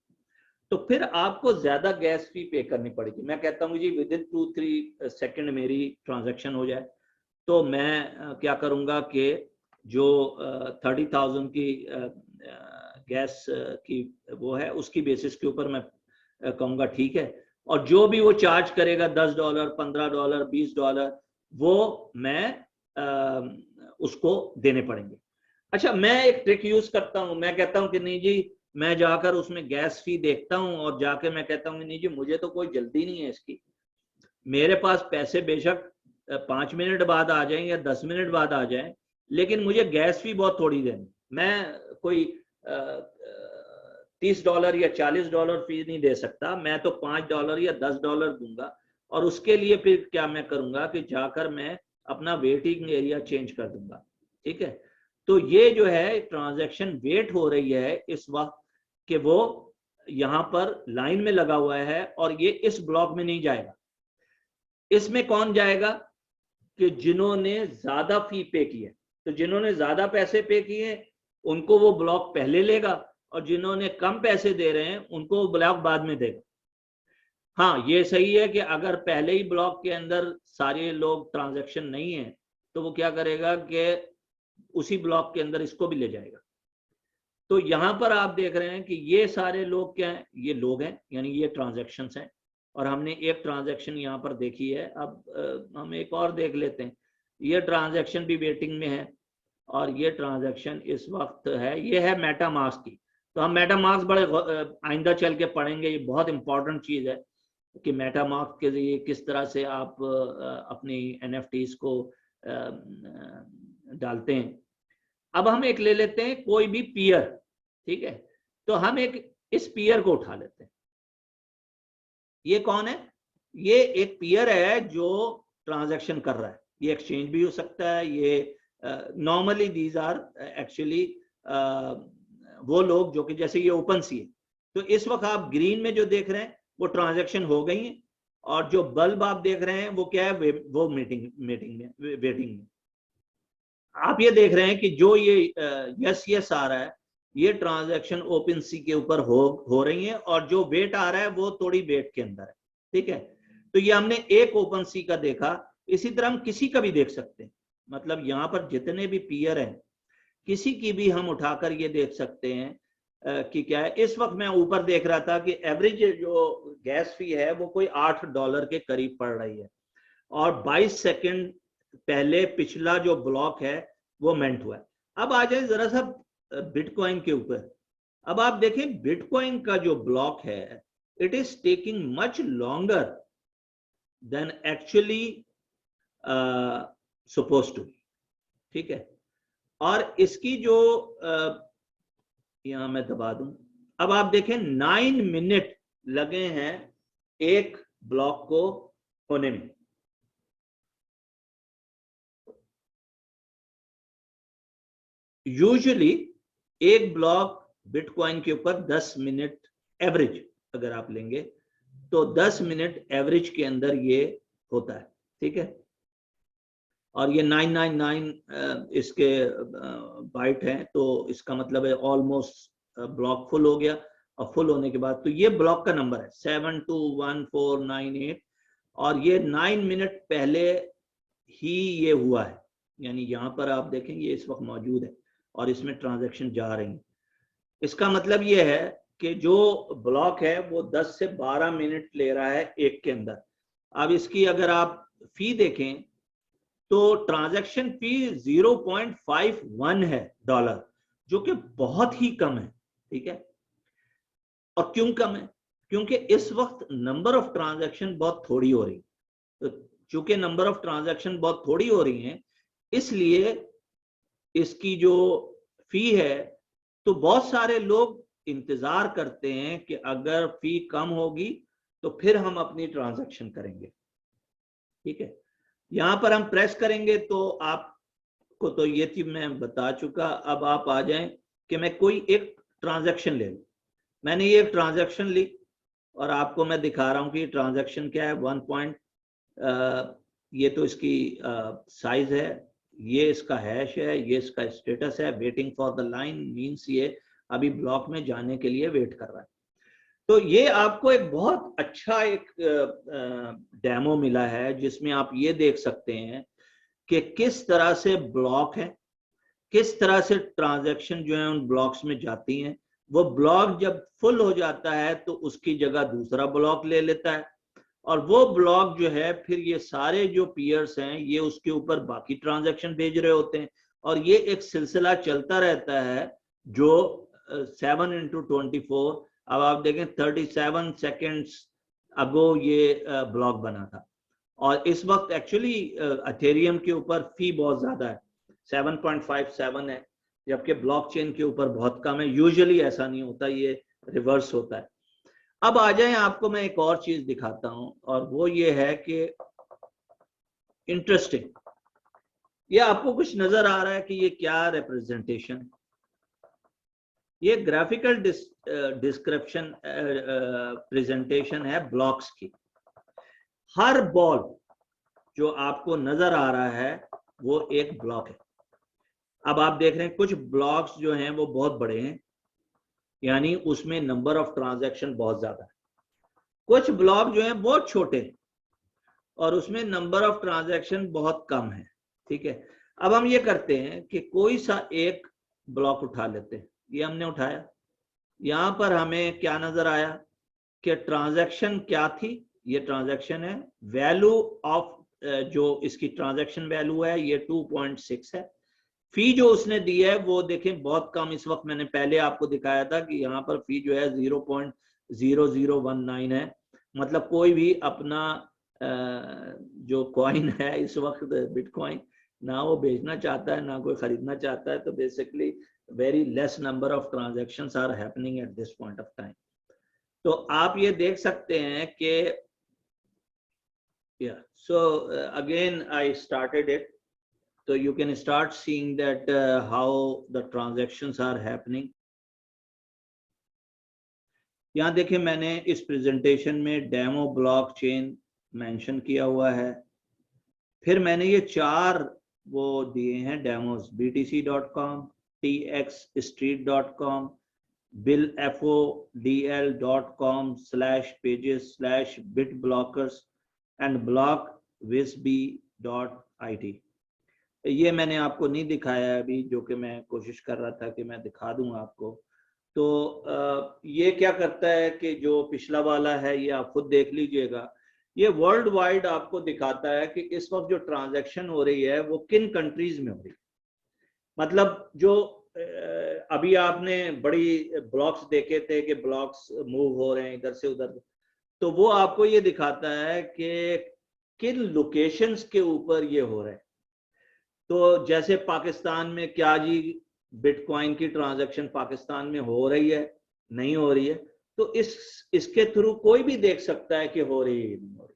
तो फिर आपको ज्यादा गैस फी पे करनी पड़ेगी। मैं कहता हूँ जी विद इन 2-3 सेकंड मेरी ट्रांजैक्शन हो जाए, तो मैं क्या करूंगा कि जो 30,000 की गैस की वो है उसकी बेसिस के ऊपर मैं कहूँगा ठीक है, और जो भी वो चार्ज करेगा $10, $15, $20, वो मैं उसको देने पड़ेंगे। अच्छा, मैं एक ट्रिक यूज करता हूँ, मैं कहता हूँ कि नहीं जी, मैं जाकर उसमें गैस फी देखता हूँ और जाके मैं कहता हूँ नहीं जी मुझे तो कोई जल्दी नहीं है इसकी, मेरे पास पैसे बेशक 5 मिनट बाद आ जाएं या 10 मिनट बाद आ जाएं, लेकिन मुझे गैस फी बहुत थोड़ी देनी। मैं कोई $30 या $40 फी नहीं दे सकता, मैं तो $5 या $10 दूंगा, और उसके लिए फिर क्या मैं करूंगा कि जाकर मैं अपना वेटिंग एरिया चेंज कर दूंगा। ठीक है, तो ये जो है ट्रांजैक्शन वेट हो रही है इस वक्त कि वो यहाँ पर लाइन में लगा हुआ है और ये इस ब्लॉक में नहीं जाएगा। इसमें कौन जाएगा कि जिन्होंने ज्यादा फी पे की है, तो जिन्होंने ज्यादा पैसे पे किए उनको वो ब्लॉक पहले लेगा, और जिन्होंने कम पैसे दे रहे हैं उनको वो ब्लॉक बाद में देगा। हाँ, ये सही है कि अगर पहले ही ब्लॉक के अंदर सारे लोग ट्रांजैक्शन नहीं है तो वो क्या करेगा कि उसी ब्लॉक के अंदर इसको भी ले जाएगा। तो यहां पर आप देख रहे हैं कि ये सारे लोग क्या हैं, ये लोग हैं, यानी ये ट्रांजैक्शंस हैं, और हमने एक ट्रांजैक्शन यहां पर देखी है। अब हम एक और देख लेते हैं। ये ट्रांजैक्शन भी वेटिंग में है, और ये ट्रांजैक्शन इस वक्त है, ये है मेटामास्क की। तो हम मेटामास्क बड़े आइंदा चल के पढ़ेंगे, ये बहुत इंपॉर्टेंट चीज है कि मेटामास्क के लिए किस तरह से आप अपनी NFTs को डालते हैं। अब हम एक ले लेते हैं कोई भी पीयर, ठीक है। तो हम एक इस पीयर को उठा लेते हैं। ये कौन है? ये एक पीयर है जो ट्रांजैक्शन कर रहा है। ये एक्सचेंज भी हो सकता है, ये नॉर्मली दीज आर एक्चुअली वो लोग जो कि जैसे ये ओपन सी है। तो इस वक्त आप ग्रीन में जो देख रहे हैं वो ट्रांजैक्शन हो गई है, और जो बल्ब आप देख रहे हैं वो क्या है, वो वेटिंग में। आप ये देख रहे हैं कि जो ये यस आ रहा है, ये ट्रांजैक्शन ओपन सी के ऊपर हो रही है, और जो वेट आ रहा है वो थोड़ी वेट के अंदर है, ठीक है। तो ये हमने एक ओपन सी का देखा, इसी तरह हम किसी का भी देख सकते हैं। मतलब यहाँ पर जितने भी पीयर हैं किसी की भी हम उठाकर ये देख सकते हैं कि क्या है। इस वक्त मैं ऊपर देख रहा था कि एवरेज जो गैस फी है वो कोई $8 के करीब पड़ रही है, और 22 सेकंड पहले पिछला जो ब्लॉक है वो मेंट हुआ है। अब आ जाए जरा सा बिटकॉइन के ऊपर। अब आप देखें बिटकॉइन का जो ब्लॉक है, it is taking much longer than actually suppose to, ठीक है। और इसकी जो यहां मैं दबा दूं, अब आप देखें 9 मिनट लगे हैं एक ब्लॉक को होने में। यूजुअली एक ब्लॉक बिटकॉइन के ऊपर 10 मिनट एवरेज अगर आप लेंगे तो 10 मिनट एवरेज के अंदर ये होता है, ठीक है। और ये 999 इसके बाइट हैं, तो इसका मतलब है ऑलमोस्ट ब्लॉक फुल हो गया। और फुल होने के बाद तो ये ब्लॉक का नंबर है 721498, और ये 9 मिनट पहले ही ये हुआ है, यानी यहाँ पर आप देखें ये इस वक्त मौजूद है और इसमें ट्रांजैक्शन जा रही है। इसका मतलब ये है कि जो ब्लॉक है वो 10 से 12 मिनट ले रहा है एक के अंदर। अब इसकी अगर आप फी देखें तो ट्रांजैक्शन फी 0.51 है डॉलर, जो कि बहुत ही कम है, ठीक है। और क्यों कम है? क्योंकि इस वक्त नंबर ऑफ ट्रांजैक्शन बहुत थोड़ी हो रही है। तो चूंकि नंबर ऑफ ट्रांजैक्शन बहुत थोड़ी हो रही हैं, इसलिए इसकी जो फी है, तो बहुत सारे लोग इंतजार करते हैं कि अगर फी कम होगी तो फिर हम अपनी ट्रांजैक्शन करेंगे, ठीक है। यहां पर हम प्रेस करेंगे तो आपको तो ये चीज मैं बता चुका। अब आप आ जाएं कि मैं कोई एक ट्रांजैक्शन ले लूं। मैंने ये एक ट्रांजैक्शन ली और आपको मैं दिखा रहा हूं कि ट्रांजैक्शन क्या है। 1 ये तो इसकी साइज है, ये इसका हैश है, ये इसका स्टेटस है। Waiting for the line means ये अभी ब्लॉक में जाने के लिए वेट कर रहा है। तो ये आपको एक बहुत अच्छा एक डेमो मिला है जिसमें आप ये देख सकते हैं कि किस तरह से ब्लॉक है, किस तरह से ट्रांजैक्शन जो है उन ब्लॉक्स में जाती हैं। वो ब्लॉक जब फुल हो जाता है तो उसकी जगह दूसरा ब्लॉक ले लेता है, और वो ब्लॉक जो है फिर ये सारे जो पीयर्स हैं ये उसके ऊपर बाकी ट्रांजैक्शन भेज रहे होते हैं, और ये एक सिलसिला चलता रहता है जो 7x24। अब आप देखें 37 सेकेंड्स अगो ये ब्लॉक बना था, और इस वक्त एक्चुअली एथेरियम के ऊपर फी बहुत ज्यादा है, 7.57 है, जबकि ब्लॉकचेन के ऊपर बहुत कम है। यूजुअली ऐसा नहीं होता, ये रिवर्स होता है। अब आ जाए, आपको मैं एक और चीज दिखाता हूं, और वो ये है कि इंटरेस्टिंग, ये आपको कुछ नजर आ रहा है कि ये क्या रिप्रेजेंटेशन? ये ग्राफिकल डिस्क्रिप्शन प्रेजेंटेशन है ब्लॉक्स की। हर बॉल जो आपको नजर आ रहा है वो एक ब्लॉक है। अब आप देख रहे हैं कुछ ब्लॉक्स जो हैं वो बहुत बड़े हैं, यानी उसमें नंबर ऑफ ट्रांजैक्शन बहुत ज्यादा है। कुछ ब्लॉक जो हैं बहुत छोटे हैं और उसमें नंबर ऑफ ट्रांजैक्शन बहुत कम है। ठीक है, अब हम ये करते हैं कि कोई सा एक ब्लॉक उठा लेते हैं। ये हमने उठाया, यहां पर हमें क्या नजर आया कि ट्रांजैक्शन क्या थी, ये ट्रांजैक्शन है, वैल्यू ऑफ जो इसकी ट्रांजैक्शन वैल्यू है ये 2.6 है। फी जो उसने दी है वो देखें बहुत कम, इस वक्त मैंने पहले आपको दिखाया था कि यहाँ पर फी जो है 0.0019 है। मतलब कोई भी अपना जो कॉइन है इस वक्त बिटकॉइन, ना वो बेचना चाहता है ना कोई खरीदना चाहता है, तो basically very less number of transactions are happening at this point of time. तो आप ये देख सकते हैं कि so again I started it, so you can start seeing that how the transactions are happening. यहाँ देखिए मैंने इस प्रेजेंटेशन में डेमो ब्लॉकचेन मेंशन किया हुआ है, फिर मैंने ये 4 वो दिए हैं demos, btc.com, txstreet.com, billfodl.com/pages/bitblockers and blockwisb.it। ये मैंने आपको नहीं दिखाया अभी, जो कि मैं कोशिश कर रहा था कि मैं दिखा दूं आपको। तो ये क्या करता है कि जो पिछला वाला है ये आप खुद देख लीजिएगा, ये वर्ल्ड वाइड आपको दिखाता है कि इस वक्त जो ट्रांजैक्शन हो रही है वो किन कंट्रीज में हो रही है। मतलब जो अभी आपने बड़ी ब्लॉक्स देखे थे कि ब्लॉक्स मूव हो रहे हैं इधर से उधर, तो वो आपको ये दिखाता है कि किन लोकेशंस के ऊपर ये हो रहा है। तो जैसे पाकिस्तान में क्या जी बिटकॉइन की ट्रांजैक्शन पाकिस्तान में हो रही है, नहीं हो रही है, तो इसके थ्रू कोई भी देख सकता है कि हो रही है नहीं हो रही।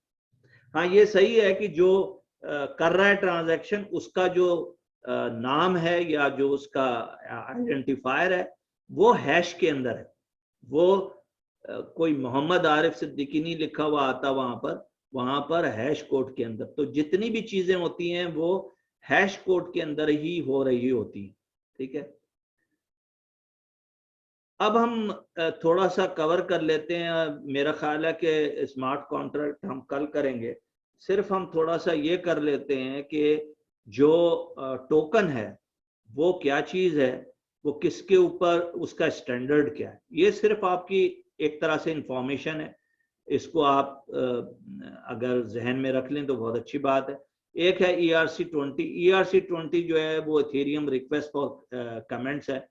हाँ ये सही है कि जो कर रहा है ट्रांजैक्शन उसका जो नाम है या जो उसका आइडेंटिफायर है वो हैश के अंदर है, वो कोई मोहम्मद आरिफ सिद्दीकी नहीं लिखा हुआ आता वहां पर हैश कोड के अंदर। तो जितनी भी चीजें होती हैं वो हैश कोड के अंदर ही हो रही होती है। ठीक है, अब हम थोड़ा सा कवर कर लेते हैं। मेरा ख्याल है कि स्मार्ट कॉन्ट्रैक्ट हम कल करेंगे, सिर्फ हम थोड़ा सा ये कर लेते हैं कि जो टोकन है वो क्या चीज है, वो किसके ऊपर उसका स्टैंडर्ड क्या है, ये सिर्फ आपकी एक तरह से इंफॉर्मेशन है। इसको आप अगर जहन में रख लें तो बहुत अच्छी बात है। एक है ERC-20। ERC-20 जो है वो इथेरियम रिक्वेस्ट फॉर कमेंट्स है।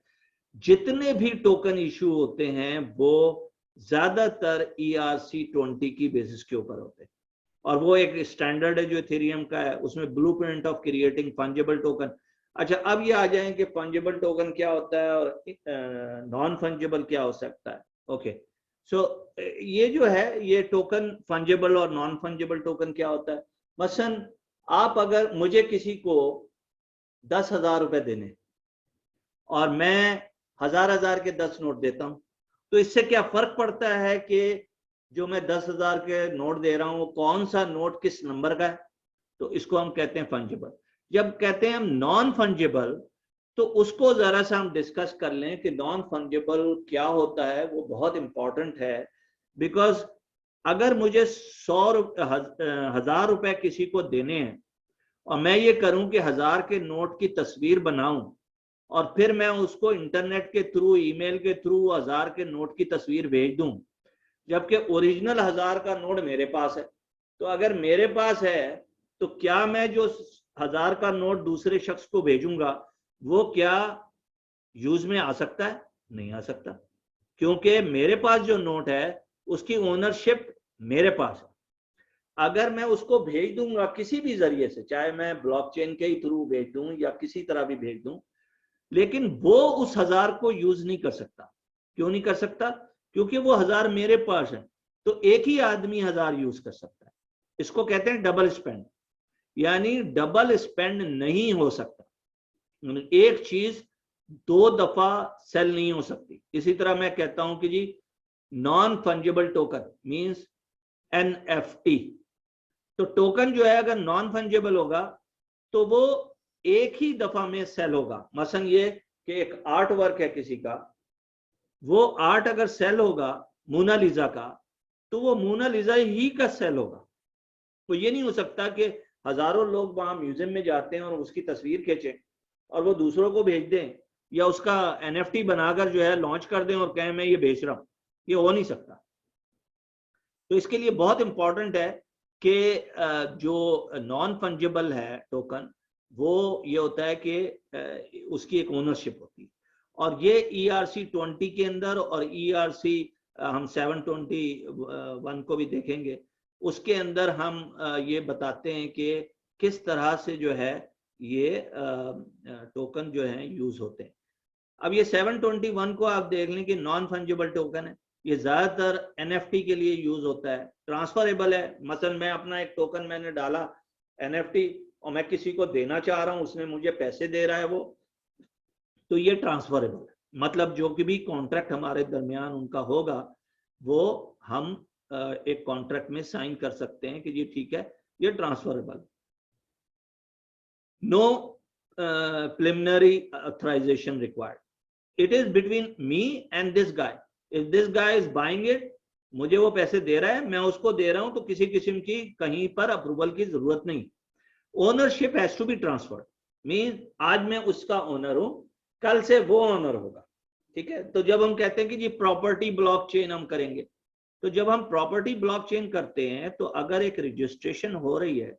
जितने भी टोकन इशू होते हैं वो ज्यादातर ERC-20 की बेसिस के ऊपर होते हैं, और वो एक स्टैंडर्ड है जो इथेरियम का है, उसमें blueprint of creating fungible token. अच्छा, अब ये आ जाए कि फंजिबल टोकन क्या होता है और नॉन फंजिबल क्या हो सकता है। ओके, सो ये जो है ये टोकन फंजिबल और नॉन फंजिबल टोकन क्या होता है। मसलन आप अगर मुझे किसी को 10,000 रुपए देने और मैं हजार के 10 नोट देता हूं, तो इससे क्या फर्क पड़ता है कि जो मैं 10,000 के नोट दे रहा हूं वो कौन सा नोट किस नंबर का है। तो इसको हम कहते हैं फंजिबल। जब कहते हैं हम नॉन फंजिबल तो उसको जरा सा हम डिस्कस कर लें कि नॉन फंजिबल क्या होता है। वो बहुत इंपॉर्टेंट है, बिकॉज अगर मुझे 1,000 रुपए किसी को देने हैं और मैं ये करूं कि 1000 के नोट की तस्वीर बनाऊं और फिर मैं उसको इंटरनेट के थ्रू, ईमेल के थ्रू 1000 के नोट की तस्वीर भेज दूं, जबकि ओरिजिनल 1000 का नोट मेरे पास है। तो अगर मेरे पास है तो क्या मैं जो 1000 का नोट दूसरे शख्स को भेजूंगा वो क्या यूज में आ सकता है? नहीं आ सकता, क्योंकि मेरे पास जो नोट है उसकी ओनरशिप मेरे पास है। अगर मैं उसको भेज दूंगा किसी भी जरिए से, चाहे मैं ब्लॉकचेन के ही थ्रू भेज दूं या किसी तरह भी भेज दूं, लेकिन वो उस 1000 को यूज नहीं कर सकता। क्यों नहीं कर सकता? क्योंकि वो 1000 मेरे पास है। तो एक ही आदमी 1000 यूज कर सकता है। इसको कहते हैं डबल स्पेंड, यानी डबल स्पेंड नहीं हो सकता। एक चीज 2 दफा सेल नहीं हो सकती। इसी तरह मैं कहता हूं कि जी non fungible token means NFT, तो टोकन जो है अगर नॉन फंजेबल होगा तो वो एक ही दफा में सेल होगा। मसलन ये कि एक आर्ट वर्क है किसी का, वो आर्ट अगर सेल होगा मोनालिसा का, तो वो मोनालिसा ही का सेल होगा। तो ये नहीं हो सकता कि हजारों लोग वहां म्यूजियम में जाते हैं और उसकी तस्वीर खींचें और वो दूसरों को भेज दें, या उसका एनएफटी बनाकर जो है लॉन्च कर दें और कहें मैं ये बेच रहा हूं। ये हो नहीं सकता। तो इसके लिए बहुत इंपॉर्टेंट है कि जो नॉन फंजिबल है टोकन, वो ये होता है कि उसकी एक ओनरशिप होती है। और ये ERC-20 के अंदर और ERC हम 721 को भी देखेंगे, उसके अंदर हम ये बताते हैं कि किस तरह से जो है ये टोकन जो है यूज होते हैं। अब ये 721 को आप देख लें कि नॉन फंजिबल टोकन है। ये ज्यादातर NFT के लिए यूज होता है, ट्रांसफरेबल है। मसलन मैं अपना एक टोकन मैंने डाला NFT और मैं किसी को देना चाह रहा हूं, उसने मुझे पैसे दे रहा है वो, तो ये ट्रांसफरेबल है। मतलब जो कि भी कॉन्ट्रैक्ट हमारे दरमियान उनका होगा वो हम एक कॉन्ट्रैक्ट में साइन कर सकते हैं कि ये ठीक है, ये transferable. No preliminary authorization required, it is between me and this guy. If this guy is buying it, मुझे वो पैसे दे रहा है, मैं उसको दे रहा हूं, तो किसी किस्म की कहीं पर अप्रूवल की जरूरत नहीं। Ownership has to be transferred, mean आज मैं उसका ओनर हूं, कल से वो ओनर होगा। ठीक है। तो जब हम कहते हैं कि जी प्रॉपर्टी ब्लॉकचेन हम करेंगे, तो जब हम प्रॉपर्टी ब्लॉकचेन करते हैं तो अगर एक रजिस्ट्रेशन हो रही है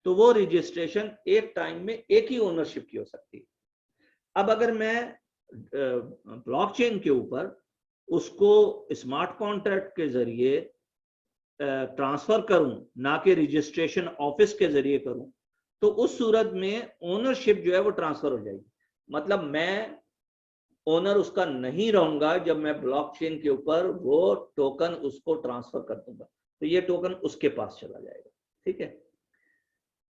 तो वो रजिस्ट्रेशन एक टाइम में एक ही ओनरशिप की हो सकती है। अब अगर मैं ब्लॉकचेन के ऊपर उसको स्मार्ट कॉन्ट्रैक्ट के जरिए ट्रांसफर करूं, ना कि रजिस्ट्रेशन ऑफिस के जरिए करूं, तो उस सूरत में ओनरशिप जो है वो ट्रांसफर हो जाएगी। मतलब मैं ओनर उसका नहीं रहूंगा जब मैं ब्लॉकचेन के ऊपर वो टोकन उसको ट्रांसफर कर दूंगा, तो ये टोकन उसके पास चला जाएगा। ठीक है।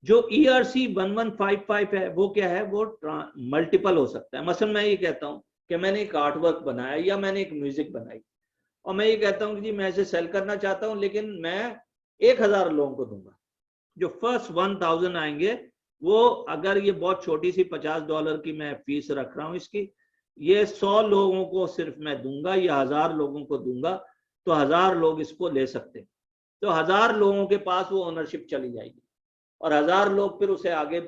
जो ERC-1155 है वो क्या है, वो मल्टीपल हो सकता है। मसलन मैं ये कहता हूं कि मैंने एक आर्ट वर्क बनाया या मैंने एक म्यूजिक बनाई और मैं ये कहता हूं कि जी मैं इसे सेल करना चाहता हूं, लेकिन मैं 1000 लोगों को दूंगा। जो फर्स्ट 1000 आएंगे वो, अगर ये बहुत छोटी सी $50 की मैं फीस रख रहा हूं इसकी, ये 100 लोगों को सिर्फ मैं दूंगा या 1000 लोगों को दूंगा, तो 1000 लोग इसको ले सकते हैं। तो 1000 लोगों के पास वो ओनरशिप चली जाएगी और 1000 लोग फिर उसे आगे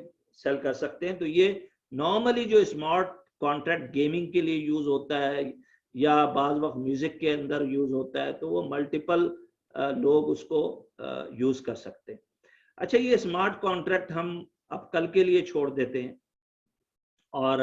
सेल कर सकते हैं। तो ये नॉर्मली जो स्मार्ट कॉन्ट्रैक्ट गेमिंग के लिए यूज होता है या बाज वक्त म्यूजिक के अंदर यूज होता है, तो वो मल्टीपल लोग उसको यूज कर सकते हैं। अच्छा, ये स्मार्ट कॉन्ट्रैक्ट हम अब कल के लिए छोड़ देते हैं और